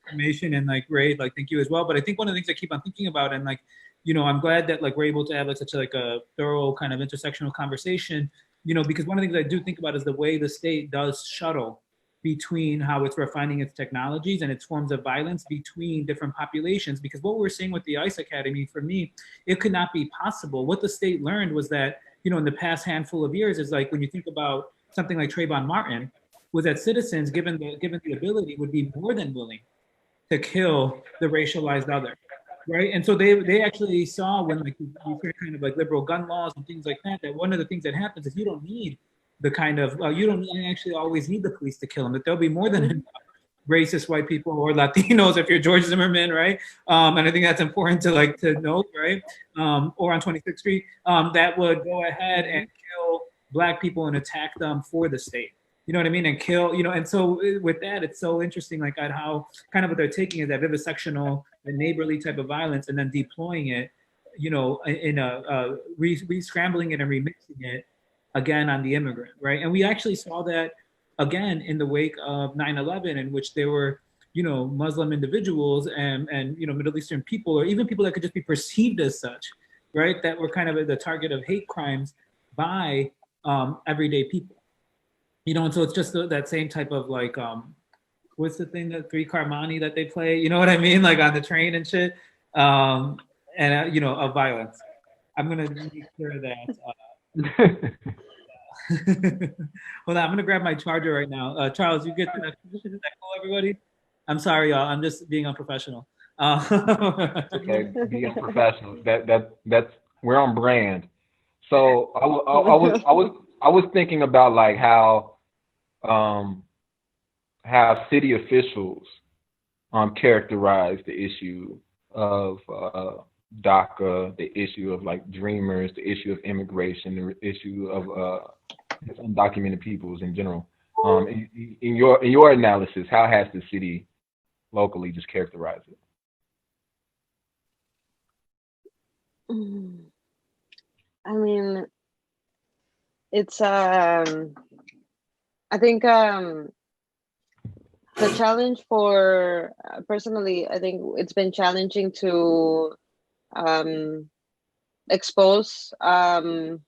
[SPEAKER 1] information, and like, great, like, thank you as well. But I think one of the things I keep on thinking about, and like, you know, I'm glad that like we're able to have like such a thorough kind of intersectional conversation, you know, because one of the things I do think about is the way the state does shuttle between how it's refining its technologies and its forms of violence between different populations. Because what we're seeing with the ICE Academy, for me, it could not be possible. What the state learned was that, you know, in the past handful of years, is like when you think about something like Trayvon Martin, was that citizens, given the ability, would be more than willing to kill the racialized other. Right, and so they actually saw, when like you create kind of like liberal gun laws and things like that, that one of the things that happens is you don't need the kind of you don't actually always need the police to kill them. That there'll be more than racist white people or Latinos if you're George Zimmerman, right? And I think that's important to note, right? Or on 26th Street, that would go ahead and kill Black people and attack them for the state. You know what I mean? And kill, you know, and so with that, it's so interesting, like, at how kind of what they're taking is that vivisectional and neighborly type of violence, and then deploying it, you know, in a re-scrambling it and remixing it again on the immigrant, right? And we actually saw that again in the wake of 9/11, in which there were, you know, Muslim individuals and you know, Middle Eastern people, or even people that could just be perceived as such, right? That were kind of the target of hate crimes by everyday people. You know, and so it's just that same type of like, what's the thing, that Three Carmani that they play? You know what I mean? Like on the train and shit, and you know, of violence. I'm gonna make sure that. Hold on, I'm gonna grab my charger right now. Charles, you get to that position? Is that cool, everybody? I'm sorry, y'all. I'm just being unprofessional.
[SPEAKER 2] Okay, being professional. That's we're on brand. So I was thinking about like how city officials characterize the issue of DACA, the issue of like dreamers, the issue of immigration, the issue of undocumented peoples in general. In your analysis, how has the city locally just characterized it?
[SPEAKER 4] I mean, it's I think the challenge for personally, I think it's been challenging to expose the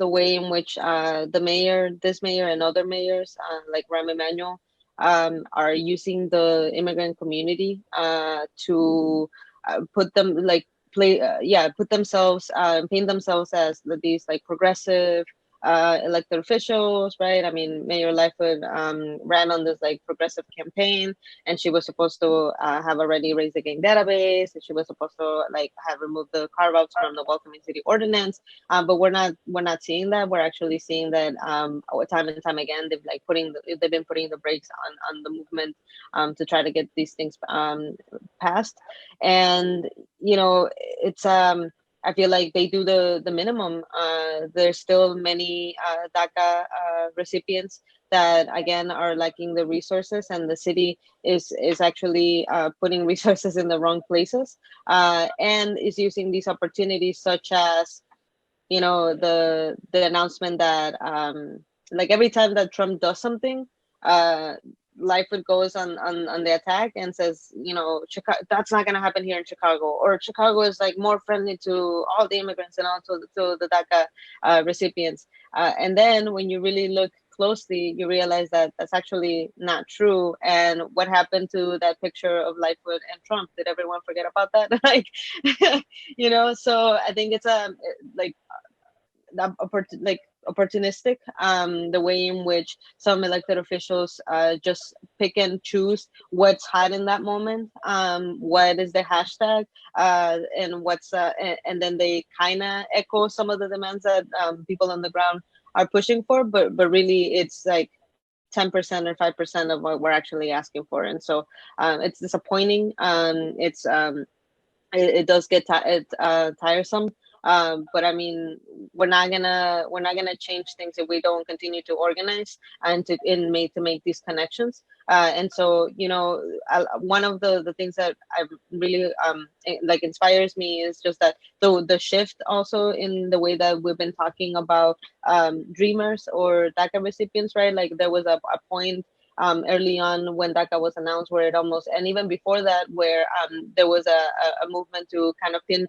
[SPEAKER 4] way in which this mayor and other mayors like Rahm Emanuel are using the immigrant community to put them like put themselves paint themselves as these like progressive elected officials, right? I mean, Mayor Lightfoot ran on this like progressive campaign, and she was supposed to have already raised the gang database, and she was supposed to like have removed the carve-outs from the welcoming city ordinance. But we're not seeing that. We're actually seeing that time and time again they've been putting the brakes on the movement to try to get these things passed. And it's I feel like they do the minimum. There's still many DACA recipients that again are lacking the resources, and the city is actually putting resources in the wrong places, and is using these opportunities, such as the announcement that like every time that Trump does something, Lightfoot goes on the attack and says, Chicago, that's not going to happen here in Chicago, or Chicago is like more friendly to all the immigrants and also to the DACA recipients. And then when you really look closely, you realize that that's actually not true. And what happened to that picture of Lightfoot and Trump? Did everyone forget about that? Like, so I think it's opportunistic, the way in which some elected officials just pick and choose what's hot in that moment, what is the hashtag, and what's and then they kind of echo some of the demands that people on the ground are pushing for, but really it's like 10% or 5% of what we're actually asking for. And so it's disappointing. It does get tiresome. But I mean, we're not gonna change things if we don't continue to organize and to make these connections. And so, one of the things that I really like inspires me is just that the shift also in the way that we've been talking about dreamers or DACA recipients, right? Like there was a point early on when DACA was announced, where it almost, and even before that, where there was a movement to kind of pin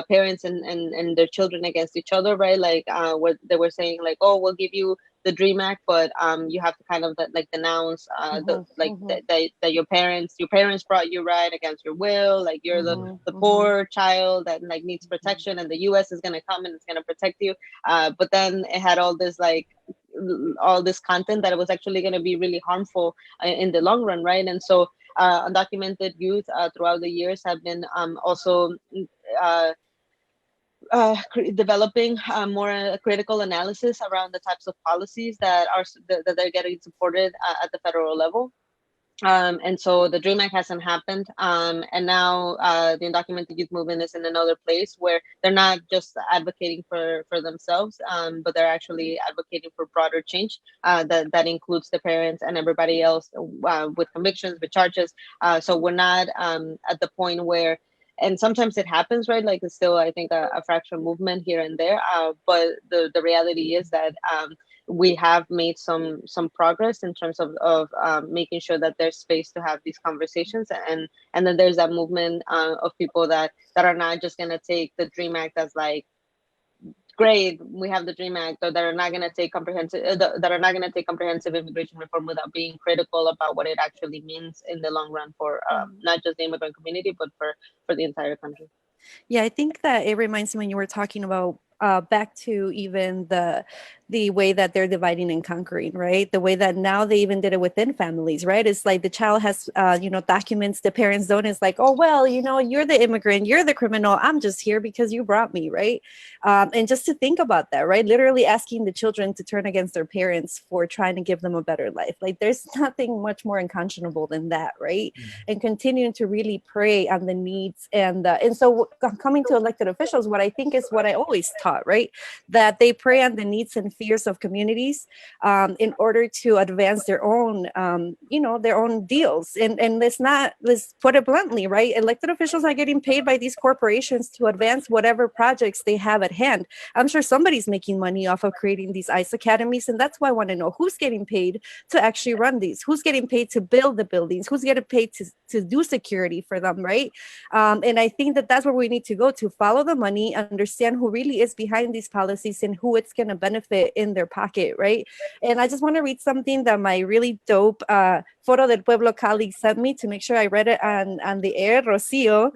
[SPEAKER 4] parents and their children against each other, right? Like where they were saying like, oh, we'll give you the Dream Act, but you have to kind of like denounce that your parents brought you right against your will, like you're the poor child that like needs protection, and the U.S. is gonna come and it's gonna protect you. But then it had all this content that it was actually going to be really harmful in the long run, right? And so undocumented youth throughout the years have been also developing more critical analysis around the types of policies that they're getting supported at the federal level. And so the Dream Act hasn't happened. And now the undocumented youth movement is in another place where they're not just advocating for themselves, but they're actually advocating for broader change that includes the parents and everybody else with convictions, with charges. So we're not at the point where, and sometimes it happens, right? Like it's still, I think, a fractured movement here and there. But the reality is that we have made some progress in terms of making sure that there's space to have these conversations, and then there's that movement of people that are not just going to take the Dream Act as like, great, we have the Dream Act, or that are not going to take comprehensive immigration reform without being critical about what it actually means in the long run for not just the immigrant community, but for the entire country.
[SPEAKER 3] Yeah, I think that it reminds me when you were talking about back to even the way that they're dividing and conquering, right? The way that now they even did it within families, right? It's like the child has, documents, the parents don't. It's like, oh, well, you're the immigrant, you're the criminal. I'm just here because you brought me, right? And just to think about that, right? Literally asking the children to turn against their parents for trying to give them a better life. Like there's nothing much more unconscionable than that, right? Mm-hmm. And continuing to really prey on the needs. And so coming to elected officials, what I think is what I always taught, right? That they prey on the needs and fears of communities in order to advance their own, their own deals. And let's put it bluntly, right? Elected officials are getting paid by these corporations to advance whatever projects they have at hand. I'm sure somebody's making money off of creating these ICE academies. And that's why I want to know who's getting paid to actually run these, who's getting paid to build the buildings, who's getting paid to do security for them, right? And I think that that's where we need to go, to follow the money, understand who really is behind these policies and who it's going to benefit in their pocket, right? And I just want to read something that my really dope Foro del Pueblo colleague sent me to make sure I read it on the air, Rocio.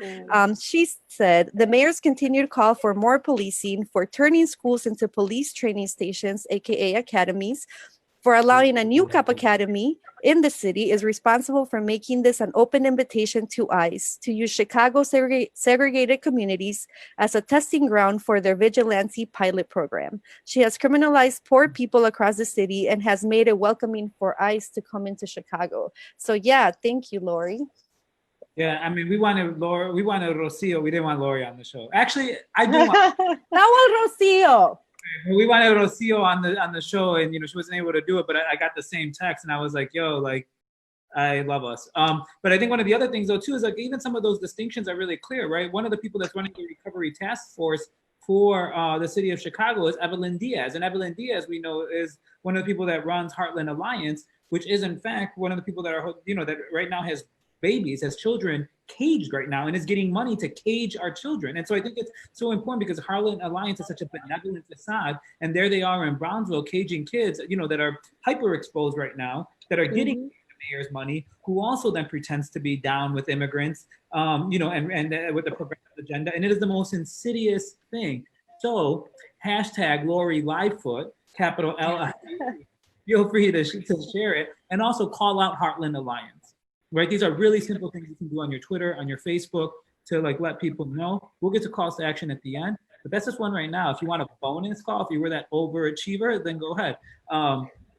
[SPEAKER 3] She said, the mayor's continued call for more policing, for turning schools into police training stations, aka academies, for allowing a new cop academy in the city is responsible for making this an open invitation to ICE to use Chicago segregated communities as a testing ground for their vigilante pilot program. She has criminalized poor people across the city and has made it welcoming for ICE to come into Chicago. So yeah, thank you, Lori.
[SPEAKER 1] Yeah, I mean, we wanted Rocio. We didn't want Lori on the show. Actually, I do want.
[SPEAKER 3] Rocio.
[SPEAKER 1] We wanted Rocio on the show, and she wasn't able to do it. But I got the same text, and I was like, "Yo, like, I love us." But I think one of the other things, though, too, is like even some of those distinctions are really clear, right? One of the people that's running the recovery task force for the city of Chicago is Evelyn Diaz, and Evelyn Diaz, we know, is one of the people that runs Heartland Alliance, which is in fact one of the people that are that right now has babies, has children caged right now, and is getting money to cage our children. And so I think it's so important because Heartland Alliance is such a benevolent facade, and there they are in Brownsville caging kids, that are hyper exposed right now, that are getting the mayor's money, who also then pretends to be down with immigrants, and with the progressive agenda. And it is the most insidious thing. So hashtag Lori Lightfoot, capital L. Feel free to share it, and also call out Heartland Alliance. Right, these are really simple things you can do on your Twitter, on your Facebook, to like let people know. We'll get to calls to action at the end, but that's just one right now. If you want a bonus call, if you were that overachiever, then go ahead.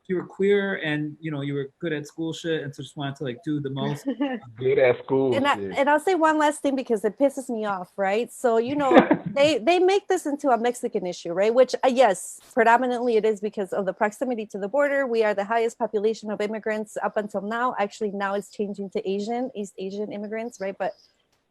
[SPEAKER 1] If you were queer and you were good at school shit and so just wanted to like do the most
[SPEAKER 2] good at school
[SPEAKER 3] and
[SPEAKER 2] shit.
[SPEAKER 3] I'll say one last thing because it pisses me off, right? So they make this into a Mexican issue, right? Which yes, predominantly it is because of the proximity to the border. We are the highest population of immigrants up until now. Actually, now it's changing to East Asian immigrants, right? But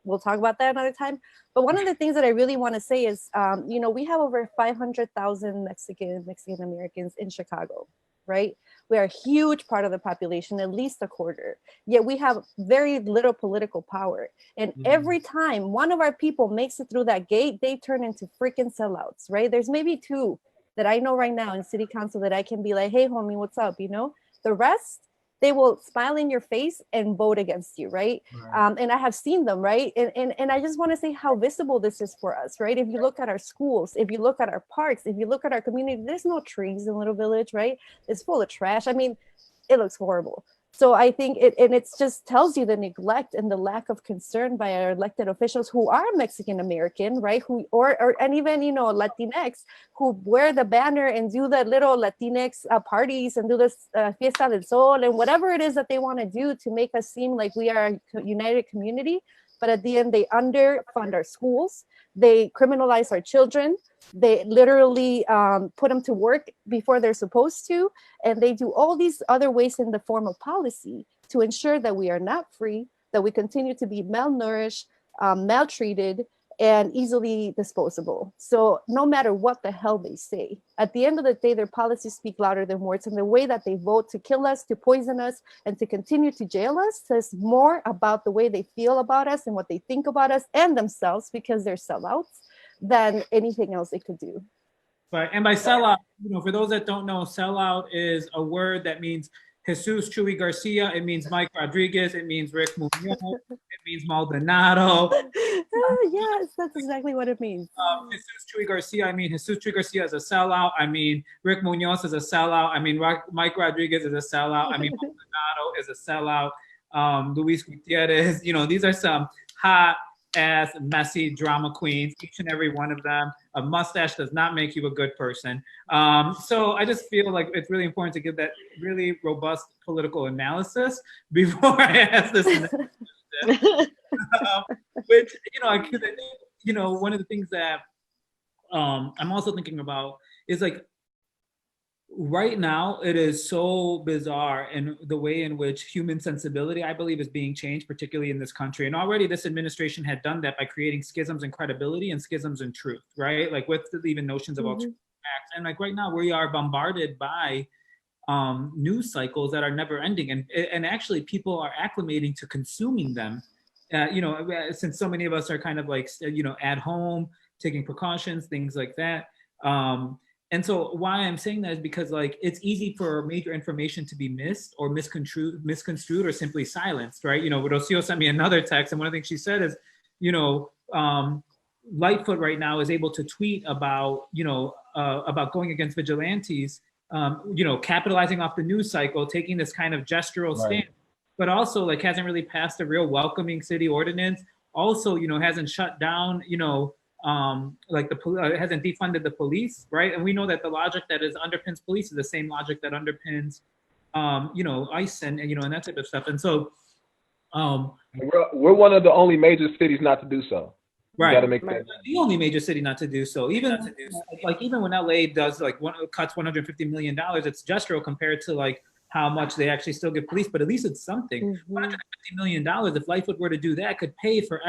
[SPEAKER 3] we'll talk about that another time. But one of the things that I really want to say is, we have over 500,000 Mexican Americans in Chicago, right? We are a huge part of the population, at least a quarter. Yet we have very little political power. And every time one of our people makes it through that gate, they turn into freaking sellouts, right? There's maybe two that I know right now in city council that I can be like, hey, homie, what's up? The rest, they will smile in your face and vote against you, right? And I have seen them, right? And I just want to say how visible this is for us, right? If you look at our schools, if you look at our parks, if you look at our community, there's no trees in Little Village, right? It's full of trash. I mean, it looks horrible. So I think it just tells you the neglect and the lack of concern by our elected officials who are Mexican American, right? And even Latinx who wear the banner and do the little Latinx parties and do this Fiesta del Sol and whatever it is that they want to do to make us seem like we are a united community. But at the end, they underfund our schools. They criminalize our children. They literally put them to work before they're supposed to. And they do all these other ways in the form of policy to ensure that we are not free, that we continue to be malnourished, maltreated, and easily disposable. So no matter what the hell they say, at the end of the day, their policies speak louder than words. And the way that they vote to kill us, to poison us, and to continue to jail us says more about the way they feel about us and what they think about us and themselves, because they're sellouts, than anything else they could do.
[SPEAKER 1] Right, and by sellout, for those that don't know, sellout is a word that means Jesus Chuy Garcia, it means Mike Rodriguez, it means Rick Munoz, it means Maldonado.
[SPEAKER 3] Yes, that's exactly what it means.
[SPEAKER 1] Jesus Chuy Garcia, Jesus Chuy Garcia is a sellout. Rick Munoz is a sellout. Mike Rodriguez is a sellout. Maldonado is a sellout. Luis Gutierrez, these are some hot ass messy drama queens, each and every one of them. A mustache does not make you a good person. So I just feel like it's really important to give that really robust political analysis before I ask this. Which, I think, one of the things that I'm also thinking about is like, right now, it is so bizarre in the way in which human sensibility, I believe, is being changed, particularly in this country. And already this administration had done that by creating schisms in credibility and schisms in truth, right? Like with even notions of alternative facts. And like right now, we are bombarded by news cycles that are never ending. And actually people are acclimating to consuming them. Since so many of us are kind of like, at home, taking precautions, things like that. And so why I'm saying that is because like it's easy for major information to be missed or misconstrued or simply silenced, right? You know, Rocio sent me another text, and one of the things she said is, you know, Lightfoot right now is able to tweet about, you know, about going against vigilantes, you know, capitalizing off the news cycle, taking this kind of gestural stance, but also like hasn't really passed a real welcoming city ordinance. Also, you know, hasn't shut down, you know, like hasn't defunded the police, right? And we know that the logic that underpins police is the same logic that underpins, you know, ICE and you know, and that type of stuff. And so,
[SPEAKER 2] we're one of the only major cities not to do so.
[SPEAKER 1] Right.
[SPEAKER 2] Got to make that.
[SPEAKER 1] The only major city not to do so. Even when LA does like cuts $150 million, it's gestural compared to like how much they actually still give police, but at least it's something. $150 million, if Lightfoot were to do that, could pay for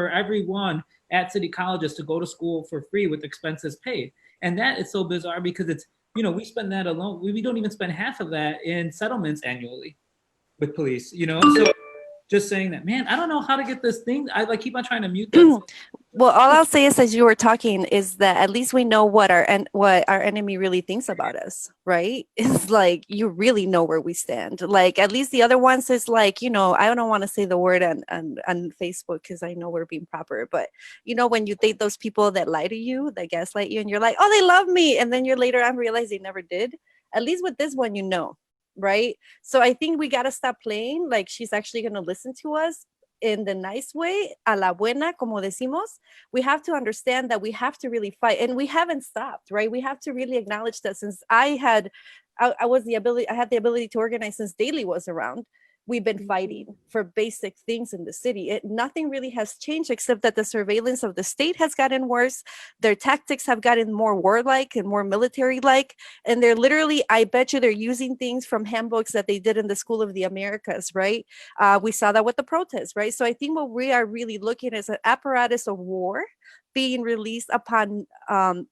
[SPEAKER 1] everyone at city colleges to go to school for free with expenses paid. And that is so bizarre because it's, you know, we spend that alone. We don't even spend half of that in settlements annually with police, you know? So just saying that, man, I don't know how to get this thing. I like keep on trying to mute this.
[SPEAKER 3] Well, all I'll say is, as you were talking, is that at least we know what our enemy really thinks about us, right? It's like you really know where we stand. Like at least the other ones is like, you know, I don't want to say the word on Facebook because I know we're being proper, but you know, when you date those people that lie to you, that gaslight you, and you're like, oh, they love me, and then you're later on realize they never did. At least with this one, you know. Right. So I think we got to stop playing like she's actually going to listen to us in the nice way, a la buena, como decimos. We have to understand that we have to really fight, and we haven't stopped, right? We have to really acknowledge that since I had the ability to organize since Daley was around. We've been fighting for basic things in the city. Nothing really has changed except that the surveillance of the state has gotten worse. Their tactics have gotten more warlike and more military-like. And they're literally, I bet you they're using things from handbooks that they did in the School of the Americas, right? We saw that with the protests, right? So I think what we are really looking at is an apparatus of war being released upon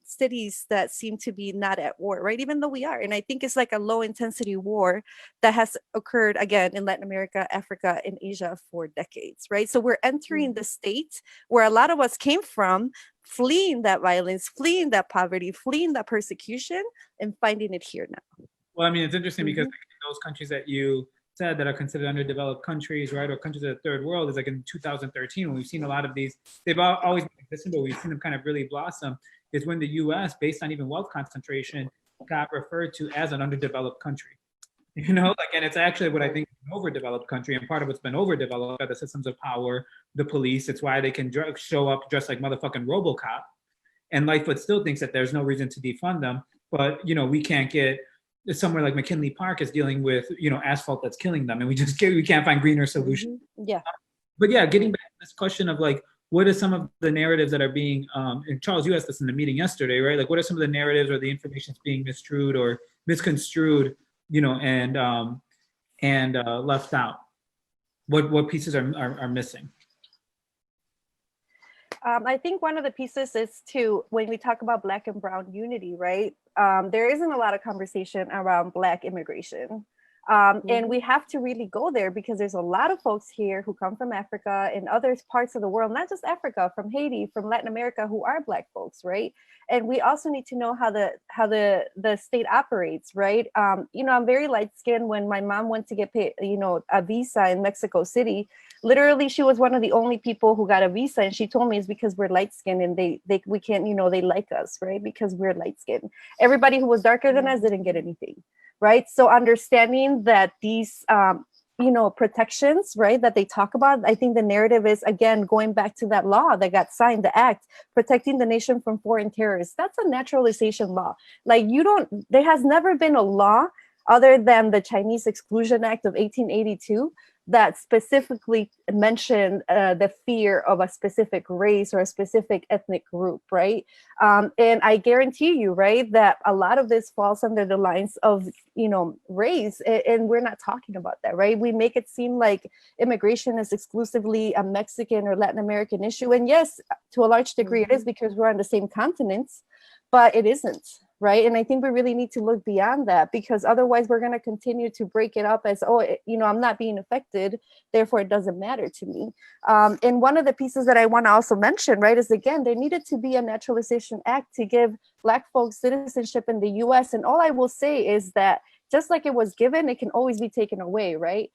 [SPEAKER 3] cities that seem to be not at war, right? Even though we are. And I think it's like a low intensity war that has occurred again in Latin America, Africa, and Asia for decades, right? So we're entering the state where a lot of us came from, fleeing that violence, fleeing that poverty, fleeing that persecution, and finding it here now.
[SPEAKER 1] Well, I mean, it's interesting because those countries that you said that are considered underdeveloped countries, right, or countries of the third world, is like in 2013 when we've seen a lot of these. They've always been existing, but we've seen them kind of really blossom. Is when the U.S., based on even wealth concentration, got referred to as an underdeveloped country. You know, like, and it's actually what I think is an overdeveloped country, and part of what's been overdeveloped are the systems of power, the police. It's why they can show up dressed like motherfucking RoboCop, and Lightfoot still thinks that there's no reason to defund them. But you know, we can't get somewhere like McKinley Park is dealing with, you know, asphalt that's killing them, and we can't find greener solutions.
[SPEAKER 3] Yeah.
[SPEAKER 1] But yeah, getting back to this question of like, what are some of the narratives that are being, and Charles, you asked this in the meeting yesterday, right? Like, what are some of the narratives or the information that's being mistrued or misconstrued, you know, and left out? What pieces are missing?
[SPEAKER 3] I think one of the pieces is when we talk about Black and Brown unity, right? There isn't a lot of conversation around Black immigration. And we have to really go there because there's a lot of folks here who come from Africa and other parts of the world, not just Africa, from Haiti, from Latin America, who are Black folks, right? And we also need to know how the state operates, right? You know, I'm very light-skinned. When my mom went to get paid, you know, a visa in Mexico City, literally she was one of the only people who got a visa, and she told me it's because we're light-skinned and we can't, you know, they like us, right? Because we're light-skinned. Everybody who was darker than us didn't get anything. Right. So understanding that these, you know, protections, right, that they talk about, I think the narrative is, again, going back to that law that got signed, the act, protecting the nation from foreign terrorists. That's a naturalization law. Like there has never been a law other than the Chinese Exclusion Act of 1882 that specifically mentioned the fear of a specific race or a specific ethnic group, right? And I guarantee you, right, that a lot of this falls under the lines of, you know, race, and we're not talking about that, right? We make it seem like immigration is exclusively a Mexican or Latin American issue, and yes, to a large degree it is because we're on the same continents, but it isn't. right? And I think we really need to look beyond that, because otherwise we're going to continue to break it up as, I'm not being affected, therefore it doesn't matter to me. And one of the pieces that I want to also mention, right, is again, there needed to be a naturalization act to give Black folks citizenship in the US. And all I will say is that just like it was given, it can always be taken away, right?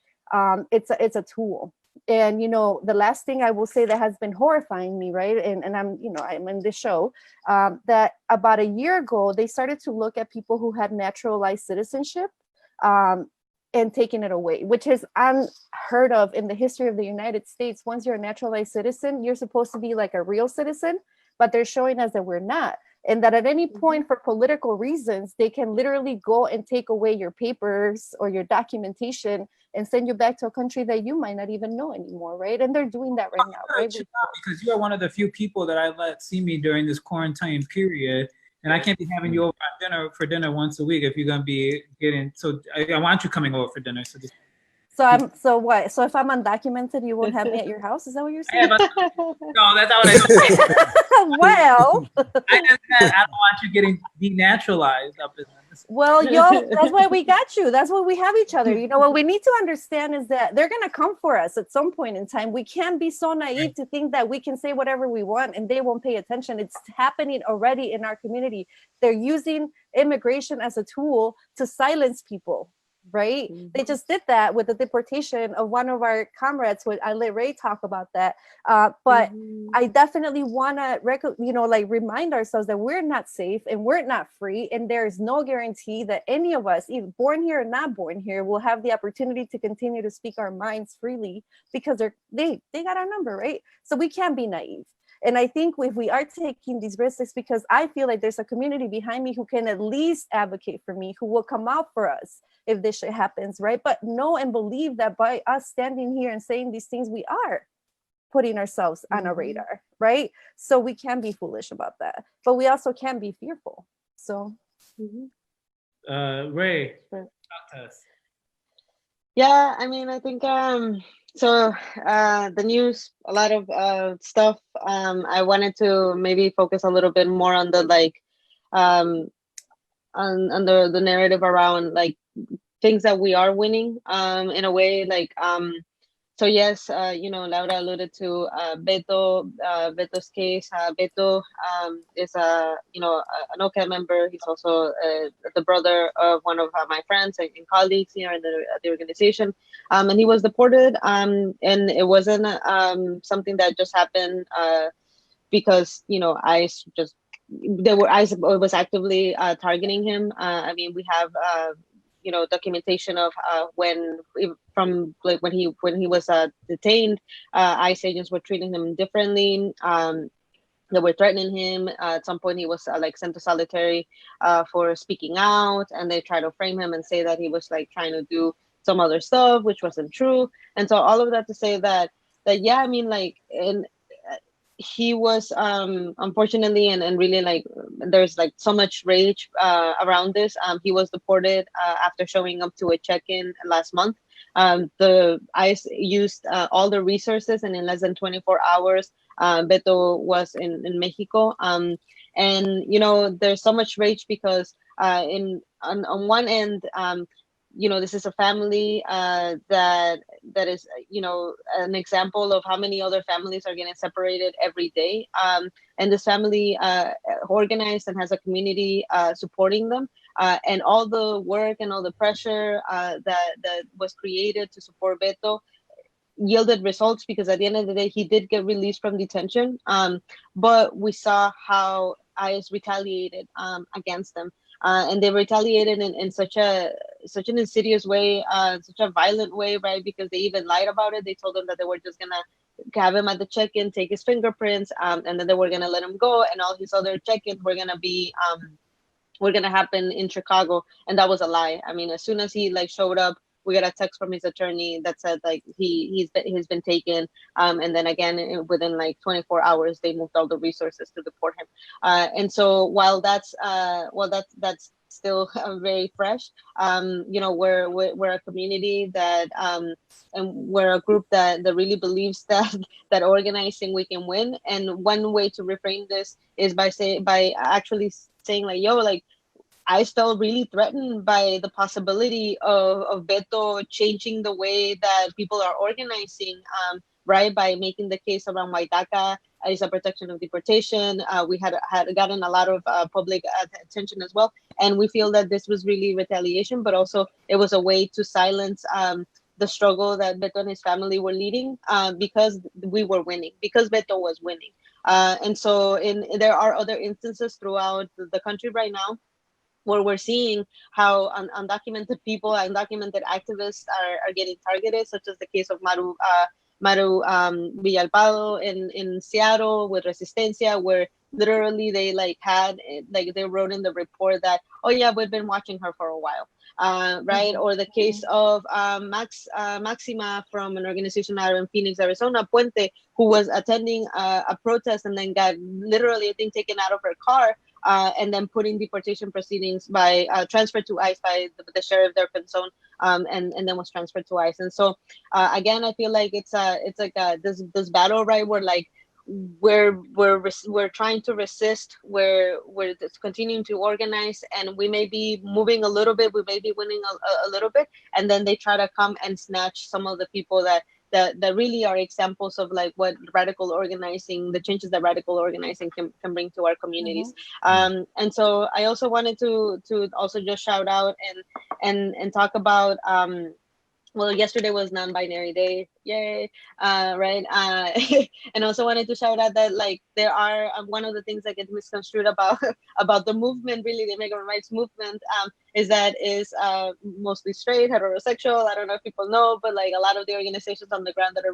[SPEAKER 3] It's a tool. And, the last thing I will say that has been horrifying me, right? And I'm in this show, that about a year ago, they started to look at people who had naturalized citizenship and taking it away, which is unheard of in the history of the United States. Once you're a naturalized citizen, you're supposed to be like a real citizen, but they're showing us that we're not. And that at any point, for political reasons, they can literally go and take away your papers or your documentation and send you back to a country that you might not even know anymore, right? And they're doing that right now, right?
[SPEAKER 1] Because you are one of the few people that I let see me during this quarantine period, and I can't be having you over for dinner once a week if you're gonna be getting. So I want you coming over for dinner.
[SPEAKER 3] So what? So if I'm undocumented, you won't have me at your house? Is that what you're saying?
[SPEAKER 1] No, that's not what I said.
[SPEAKER 3] Well,
[SPEAKER 1] I just said I don't want you getting denaturalized up in this.
[SPEAKER 3] Well, that's why we got you. That's why we have each other. What we need to understand is that they're going to come for us at some point in time. We can't be so naive to think that we can say whatever we want and they won't pay attention. It's happening already in our community. They're using immigration as a tool to silence people, right? They just did that with the deportation of one of our comrades. I let Rey talk about that. But I definitely want to, remind ourselves that we're not safe and we're not free. And there is no guarantee that any of us, either born here or not born here, will have the opportunity to continue to speak our minds freely, because they got our number, right? So we can't be naive. And I think if we are taking these risks, it's because I feel like there's a community behind me who can at least advocate for me, who will come out for us if this shit happens, right? But know and believe that by us standing here and saying these things, we are putting ourselves on a radar, right? So we can be foolish about that, but we also can be fearful. So,
[SPEAKER 1] Rey, talk to us.
[SPEAKER 4] Yeah, I mean, I think so the news, a lot of stuff. I wanted to maybe focus a little bit more on the on the narrative around things that we are winning in a way, so yes, Laura alluded to Beto's case. Beto is an OCAD member. He's also the brother of one of my friends and colleagues here in the organization. And he was deported. And it wasn't something that just happened because ICE was actively targeting him. I mean, we have documentation of when he was detained, ICE agents were treating him differently. They were threatening him. At some point, he was sent to solitary for speaking out, and they tried to frame him and say that he was trying to do some other stuff, which wasn't true. And so all of that to say that yeah, I mean, he was unfortunately and really there's so much rage around this. He was deported after showing up to a check-in last month. The ICE used all the resources, and in less than 24 hours Beto was in Mexico. And there's so much rage because on one end, this is a family that is, an example of how many other families are getting separated every day. And this family organized and has a community supporting them. And all the work and all the pressure that was created to support Beto yielded results, because at the end of the day, he did get released from detention. But we saw how ICE retaliated against them. And they retaliated in such an insidious way, such a violent way, right? Because they even lied about it. They told them that they were just gonna have him at the check-in, take his fingerprints, and then they were gonna let him go, and all his other check-ins were gonna happen in Chicago, and that was a lie. I mean, as soon as he showed up, we got a text from his attorney that said he's been taken, and then again within 24 hours they moved all the resources to deport him. And so while that's still very fresh, we're a community that and we're a group that really believes that organizing we can win. And one way to reframe this is by actually saying ICE felt really threatened by the possibility of Beto changing the way that people are organizing, right? By making the case around why DACA is a protection of deportation. We had gotten a lot of public attention as well. And we feel that this was really retaliation, but also it was a way to silence the struggle that Beto and his family were leading, because we were winning, because Beto was winning. And so there are other instances throughout the country right now where we're seeing how undocumented people, undocumented activists are getting targeted, such as the case of Maru Villalpado in Seattle with Resistencia, where literally they they wrote in the report that, oh yeah, we've been watching her for a while. Right? Or the case of Maxima from an organization out in Phoenix, Arizona, Puente, who was attending a protest and then got literally, I think, taken out of her car, and then put in deportation proceedings by transferred to ICE by the sheriff there, Pinzon, and then was transferred to ICE. And so again, I feel like it's like this battle, right, where like we're trying to resist, we're just continuing to organize, and we may be moving a little bit, we may be winning a little bit, and then they try to come and snatch some of the people that really are examples of like what radical organizing, the changes that radical organizing can bring to our communities. And so I also wanted to also just shout out and talk about well, yesterday was non-binary day, yay, right? And also wanted to shout out that like there are one of the things that gets misconstrued about the movement, really the immigrant rights movement, is mostly straight, heterosexual. I don't know if people know, but like a lot of the organizations on the ground that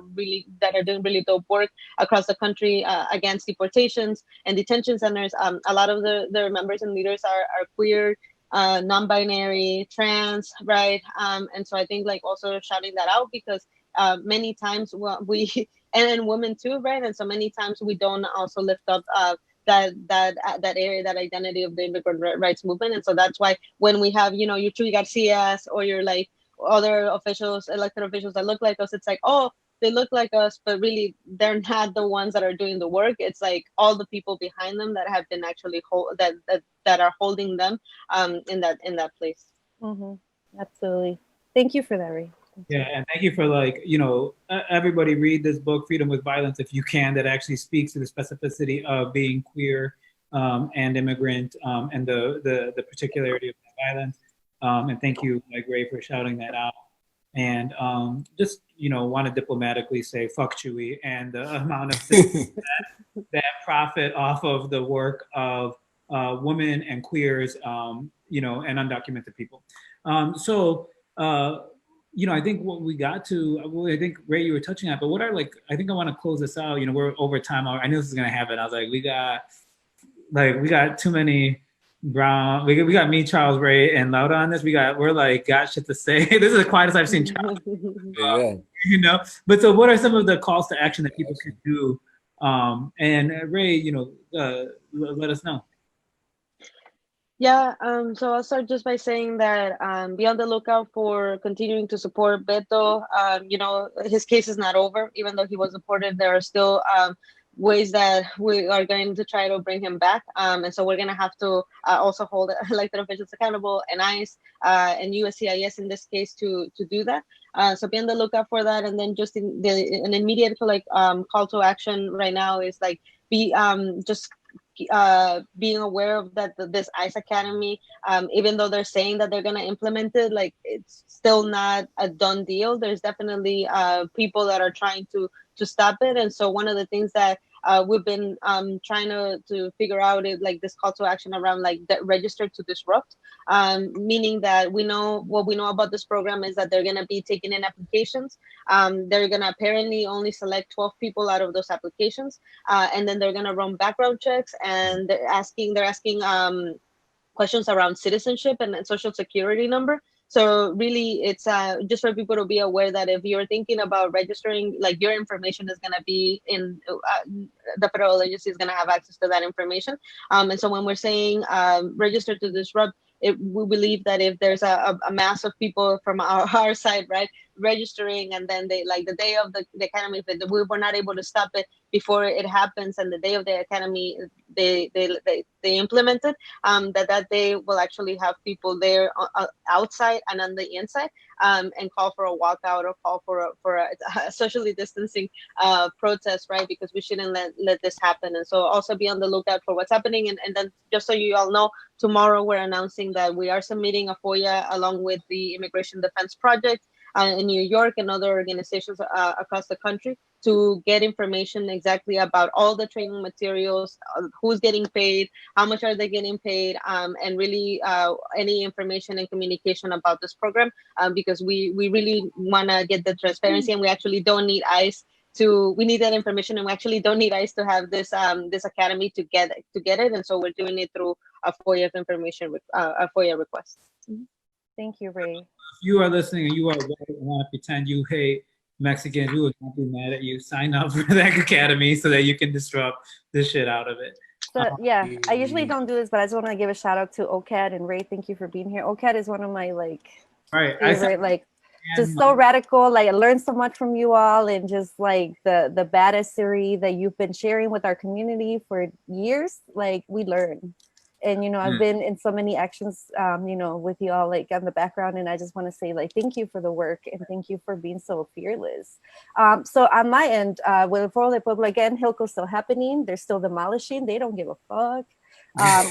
[SPEAKER 4] are doing really dope work across the country against deportations and detention centers. A lot of their members and leaders are queer, non-binary, trans, right? And so I think like also shouting that out, because many times we and women too, right? And so many times we don't also lift up that area, that identity of the immigrant rights movement. And so that's why when we have, you know, your Chuy Garcias or your like other officials, elected officials that look like us, it's like, oh, they look like us, but really they're not the ones that are doing the work. It's like all the people behind them that have been actually that are holding them in that place.
[SPEAKER 3] Absolutely. Thank you for that, Rey.
[SPEAKER 1] Yeah, and thank you for like, you know, everybody read this book, Freedom with Violence, if you can, that actually speaks to the specificity of being queer and immigrant and the particularity of violence. And thank you, like Rey, for shouting that out. And just, you know, want to diplomatically say fuck Chewy and the amount of that profit off of the work of women and queers, you know, and undocumented people. You know, I think what we got to, well, I think Rey, you were touching on, but what are like, I think I want to close this out. You know, we're over time. I knew this was going to happen. I was like, we got too many brown, we got me, Charles, Rey, and Lauda on this. We're like, got shit to say. This is the quietest I've seen Charles. You know, but so what are some of the calls to action that people can do? And Rey, you know, let us know.
[SPEAKER 4] Yeah, so I'll start just by saying that be on the lookout for continuing to support Beto. You know, his case is not over. Even though he was deported, there are still ways that we are going to try to bring him back. And so we're going to have to also hold elected officials accountable, and ICE and USCIS in this case to do that. So be on the lookout for that. And then just an immediate like call to action right now is like being aware of that this ICE Academy, even though they're saying that they're going to implement it, like it's still not a done deal. There's definitely people that are trying to stop it. And so one of the things that we've been trying to figure out is like this call to action around like register to disrupt, meaning that what we know about this program is that they're going to be taking in applications. They're going to apparently only select 12 people out of those applications, and then they're going to run background checks, and they're asking questions around citizenship and social security number. So really, it's just for people to be aware that if you're thinking about registering, like your information is going to be in the federal agency is going to have access to that information. And so when we're saying register to disrupt, we believe that if there's a mass of people from our side, right, registering, and then they like the day of the academy, if we were not able to stop it before it happens, and the day of the academy they implement it, that day will actually have people there outside and on the inside, and call for a walkout or call for a socially distancing protest, right? Because we shouldn't let this happen. And so also be on the lookout for what's happening. And then just so you all know, tomorrow we're announcing that we are submitting a FOIA along with the Immigration Defense Project in New York and other organizations across the country to get information exactly about all the training materials, who's getting paid, how much are they getting paid, and really any information and communication about this program, because we really want to get the transparency, and we actually don't need ICE we need that information, and we actually don't need ICE to have this this academy to get it, and so we're doing it through a FOIA information, a FOIA request.
[SPEAKER 3] Thank you, Rey.
[SPEAKER 1] If you are listening and you are white and want to pretend you hate Mexicans, we would not be mad at you. Sign up for that academy so that you can disrupt the shit out of it.
[SPEAKER 3] So yeah, I usually don't do this, but I just want to give a shout out to OCAD and Rey. Thank you for being here. OCAD is one of my favorite, just so radical. Like I learned so much from you all, and just like the badassery that you've been sharing with our community for years. Like we learn. And, I've been in so many actions, with you all like on the background. And I just want to say like, thank you for the work and thank you for being so fearless. So on my end, with Foro del Pueblo, again, Hilco's still happening. They're still demolishing. They don't give a fuck.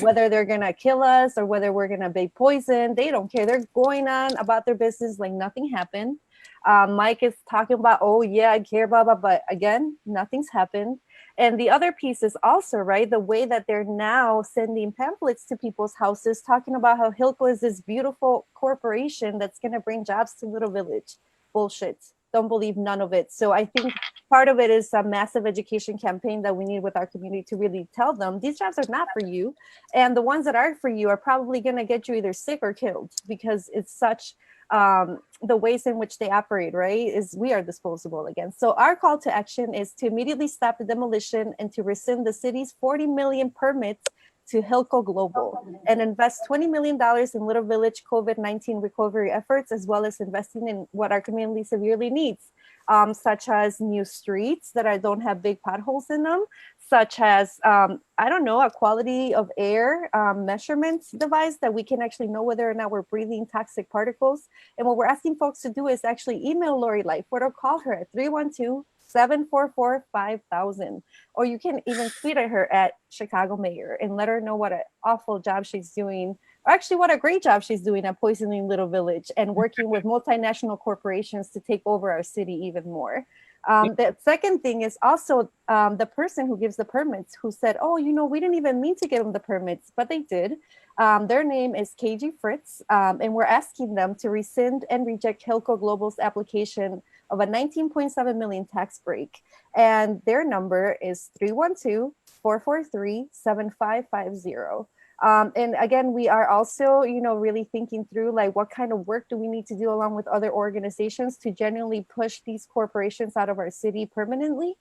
[SPEAKER 3] Whether they're going to kill us or whether we're going to be poisoned, they don't care. They're going on about their business like nothing happened. Mike is talking about, oh yeah, I care, blah, blah, but again, nothing's happened. And the other piece is also, right, the way that they're now sending pamphlets to people's houses talking about how Hilco is this beautiful corporation that's going to bring jobs to Little Village. Bullshit. Don't believe none of it. So I think part of it is a massive education campaign that we need with our community to really tell them these jobs are not for you. And the ones that are for you are probably going to get you either sick or killed, because it's such the ways in which they operate, right, is we are disposable again. So our call to action is to immediately stop the demolition and to rescind the city's 40 million permits to Hilco Global and invest $20 million in Little Village COVID-19 recovery efforts, as well as investing in what our community severely needs, such as new streets that don't have big potholes in them, such as, I don't know, a quality of air measurements device that we can actually know whether or not we're breathing toxic particles. And what we're asking folks to do is actually email Lori Lightfoot or call her at 312-744-5000. Or you can even tweet at her at Chicago Mayor and let her know what an awful job she's doing, or actually what a great job she's doing at poisoning Little Village and working with multinational corporations to take over our city even more. The second thing is also the person who gives the permits who said, oh, we didn't even mean to give them the permits, but they did. Their name is KG Fritz, and we're asking them to rescind and reject Hilco Global's application of a 19.7 million tax break. And their number is 312-443-7550. And again, we are also, really thinking through like what kind of work do we need to do along with other organizations to genuinely push these corporations out of our city permanently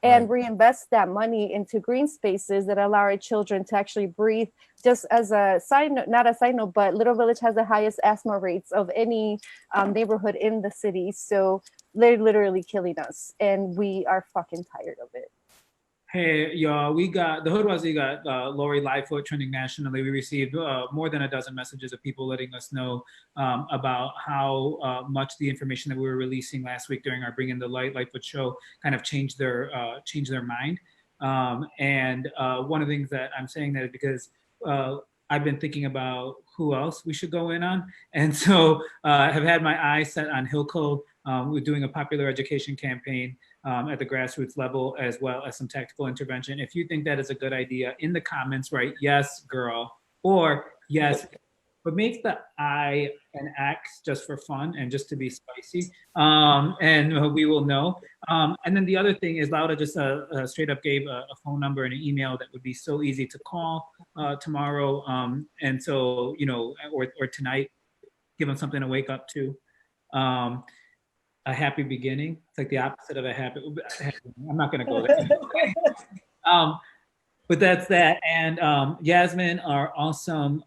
[SPEAKER 3] and reinvest that money into green spaces that allow our children to actually breathe. Just as a side note, not a side note, but Little Village has the highest asthma rates of any neighborhood in the city. So they're literally killing us and we are fucking tired of it.
[SPEAKER 1] Hey, y'all, we got the Hoodoisie got Lori Lightfoot trending nationally. We received more than a dozen messages of people letting us know about how much the information that we were releasing last week during our Bring in the Lightfoot show kind of changed their mind. And one of the things that I'm saying that is because I've been thinking about who else we should go in on. And so I have had my eyes set on Hilco. We're doing a popular education campaign at the grassroots level, as well as some tactical intervention. If you think that is a good idea, in the comments, write yes, girl, or yes, but make the I an X just for fun and just to be spicy, and we will know. And then the other thing is Lauda just straight up gave a phone number and an email that would be so easy to call tomorrow, and so, or tonight, give them something to wake up to. A happy beginning. It's like the opposite of a happy. I'm not going to go there. But that's that. And Yasmin, our awesome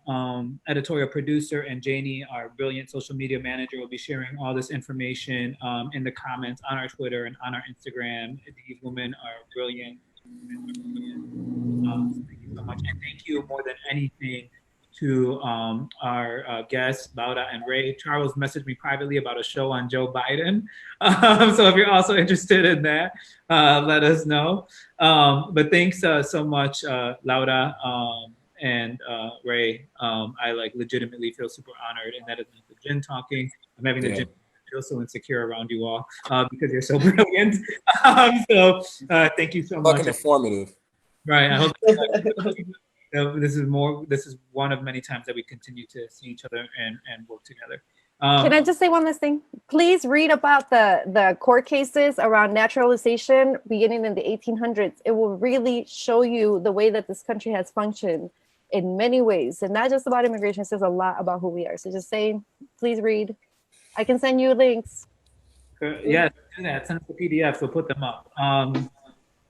[SPEAKER 1] editorial producer, and Janie, our brilliant social media manager, will be sharing all this information in the comments on our Twitter and on our Instagram. These women are brilliant. Thank you so much. And thank you more than anything to our guests, Laura and Rey. Charles messaged me privately about a show on Joe Biden. So if you're also interested in that, let us know. But thanks so much, Laura and Rey. I like legitimately feel super honored, and that is not the gin talking. I'm having the gin. I feel so insecure around you all because you're so brilliant. So thank you so much.
[SPEAKER 5] Fucking informative.
[SPEAKER 1] Right. I hope this is one of many times that we continue to see each other and work together.
[SPEAKER 3] Can I just say one last thing? Please read about the court cases around naturalization beginning in the 1800s. It will really show you the way that this country has functioned in many ways, and not just about immigration. It says a lot about who we are. So just saying, please read. I can send you links.
[SPEAKER 1] Yeah, do that. Send us the PDFs. We'll put them up.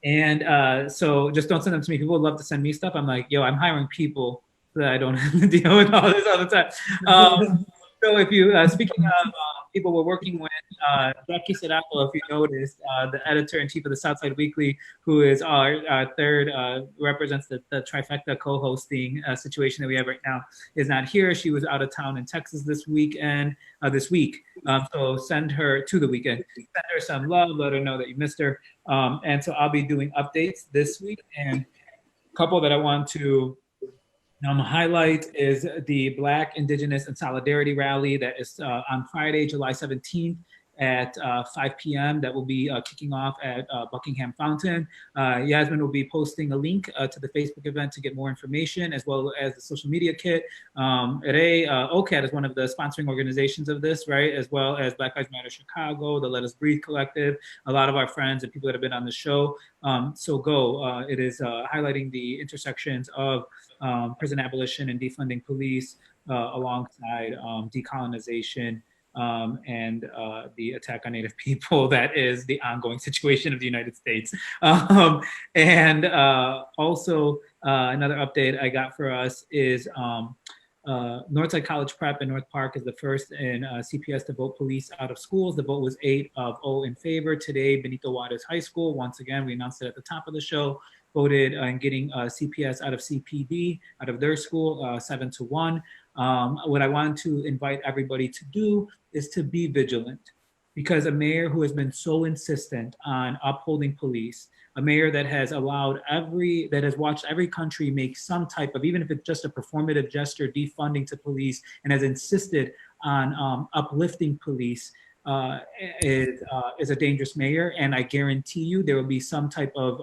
[SPEAKER 1] And so just don't send them to me. People would love to send me stuff. I'm like, yo, I'm hiring people so that I don't have to deal with all this all the time. So if you, speaking of people we're working with, Jackie Seraco, if you noticed, the editor-in-chief of the Southside Weekly, who is our third, represents the trifecta co-hosting situation that we have right now, is not here. She was out of town in Texas this week. So send her to the weekend. Send her some love, let her know that you missed her. And so I'll be doing updates this week. And a couple that I want to highlight is the Black, Indigenous, and Solidarity Rally that is on Friday, July 17th at 5 p.m. That will be kicking off at Buckingham Fountain. Yasmin will be posting a link to the Facebook event to get more information, as well as the social media kit. Rey, OCAD is one of the sponsoring organizations of this, right? As well as Black Lives Matter Chicago, the Let Us Breathe Collective, a lot of our friends and people that have been on the show. So go. It is highlighting the intersections of prison abolition and defunding police alongside decolonization and the attack on Native people that is the ongoing situation of the United States. And also another update I got for us is Northside College Prep in North Park is the first in CPS to vote police out of schools. The vote was 8-0 in favor. Today, Benito Juarez High School, once again, we announced it at the top of the show, voted on getting CPS out of CPD, out of their school, 7-1. What I want to invite everybody to do is to be vigilant, because a mayor who has been so insistent on upholding police, a mayor that has watched every country make some type of, even if it's just a performative gesture, defunding to police, and has insisted on uplifting police, is a dangerous mayor. And I guarantee you there will be some type of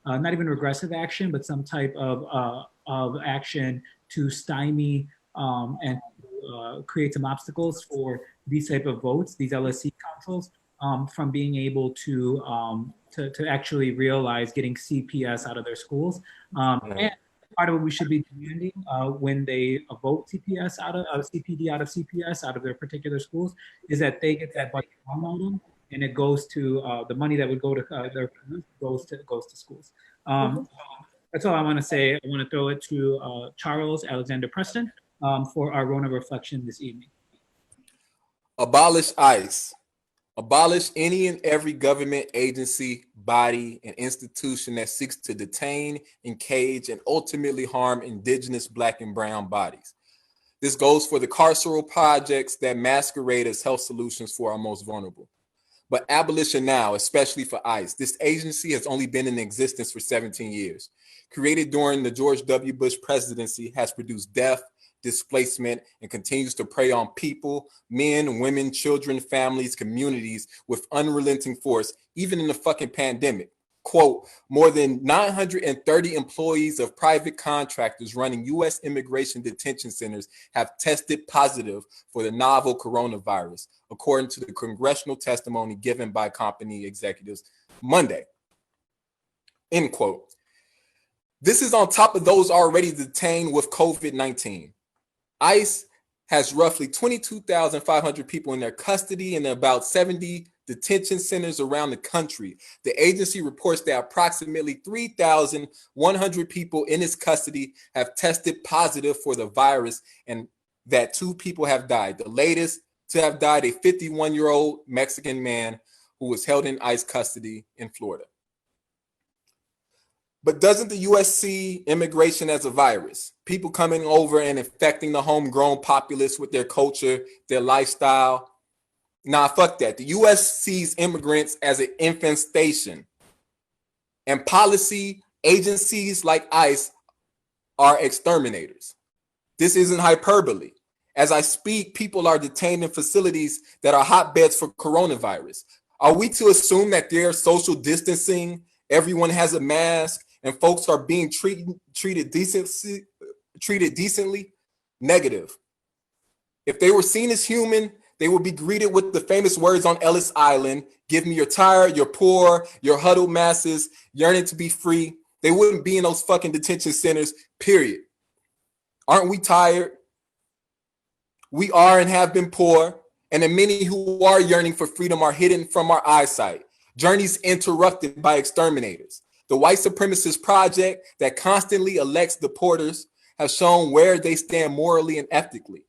[SPEAKER 1] not even regressive action, but some type of action to stymie and create some obstacles for these type of votes, these LSC councils, from being able to actually realize getting CPS out of their schools. And part of what we should be demanding when they vote CPS out of CPD out of CPS out of their particular schools is that they get that budget on them, and it goes to the money that would go to their police goes to schools. That's all I want to say. I want to throw it to Charles Alexander Preston for our Rona reflection this evening.
[SPEAKER 5] Abolish ICE. Abolish any and every government agency, body, and institution that seeks to detain, encage, and ultimately harm indigenous Black and brown bodies. This goes for the carceral projects that masquerade as health solutions for our most vulnerable. But abolition now, especially for ICE. This agency has only been in existence for 17 years. Created during the George W. Bush presidency, has produced death, displacement, and continues to prey on people, men, women, children, families, communities with unrelenting force, even in the fucking pandemic. Quote, more than 930 employees of private contractors running U.S. immigration detention centers have tested positive for the novel coronavirus, according to the congressional testimony given by company executives Monday. End quote. This is on top of those already detained with COVID-19. ICE has roughly 22,500 people in their custody and about 70 detention centers around the country. The agency reports that approximately 3,100 people in its custody have tested positive for the virus and that 2 people have died. The latest to have died, a 51-year-old Mexican man who was held in ICE custody in Florida. But doesn't the U.S. see immigration as a virus? People coming over and infecting the homegrown populace with their culture, their lifestyle? Nah, fuck that. The U.S. sees immigrants as an infestation. And policy agencies like ICE are exterminators. This isn't hyperbole. As I speak, people are detained in facilities that are hotbeds for coronavirus. Are we to assume that they're social distancing, everyone has a mask, and folks are being treated decently? Negative. If they were seen as human, they would be greeted with the famous words on Ellis Island: give me your tired, your poor, your huddled masses, yearning to be free. They wouldn't be in those fucking detention centers, period. Aren't we tired? We are and have been poor, and the many who are yearning for freedom are hidden from our eyesight. Journeys interrupted by exterminators. The white supremacist project that constantly elects deporters has shown where they stand morally and ethically.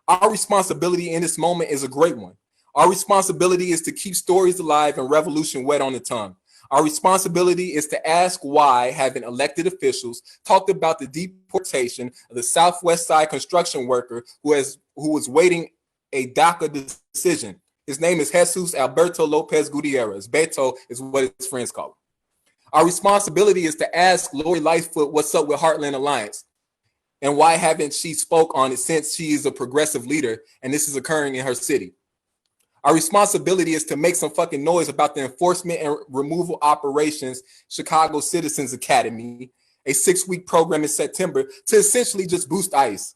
[SPEAKER 5] Our responsibility in this moment is a great one. Our responsibility is to keep stories alive and revolution wet on the tongue. Our responsibility is to ask why having elected officials talked about the deportation of the Southwest Side construction worker who was waiting a DACA decision. His name is Jesus Alberto Lopez Gutierrez. Beto is what his friends call him. Our responsibility is to ask Lori Lightfoot what's up with Heartland Alliance and why haven't she spoke on it since she is a progressive leader and this is occurring in her city. Our responsibility is to make some fucking noise about the enforcement and removal operations Chicago Citizens Academy, a 6-week program in September to essentially just boost ICE.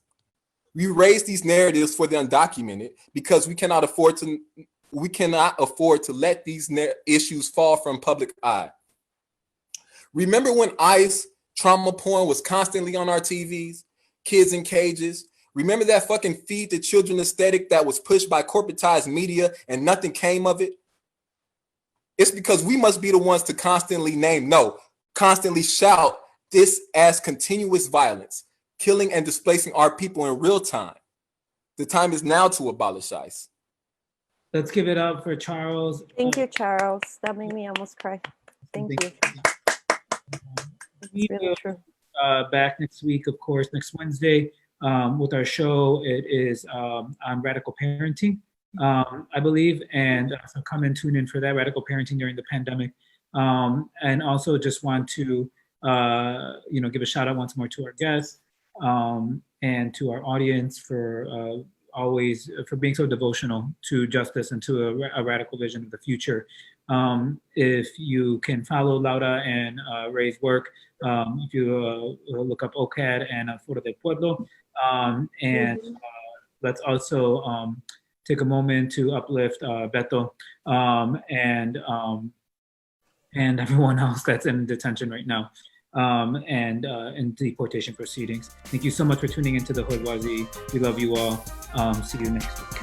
[SPEAKER 5] We raise these narratives for the undocumented because we cannot afford to let these issues fall from public eye. Remember when ICE trauma porn was constantly on our TVs? Kids in cages. Remember that fucking feed the children aesthetic that was pushed by corporatized media and nothing came of it? It's because we must be the ones to constantly shout this as continuous violence, killing and displacing our people in real time. The time is now to abolish ICE.
[SPEAKER 1] Let's give it up for Charles.
[SPEAKER 3] Thank you, Charles. That made me almost cry. Thank you.
[SPEAKER 1] We
[SPEAKER 3] It's really true.
[SPEAKER 1] back next week, of course, next Wednesday with our show. It is on radical parenting, I believe, and so come and tune in for that, radical parenting during the pandemic. And also just want to give a shout out once more to our guests and to our audience for always for being so devotional to justice and to a radical vision of the future. If you can follow Laura and Rey's work, if you look up OCAD and Foro Del Pueblo, and let's also take a moment to uplift Beto and everyone else that's in detention right now and in deportation proceedings. Thank you so much for tuning into the Hoodoisie. We love you all. See you next week.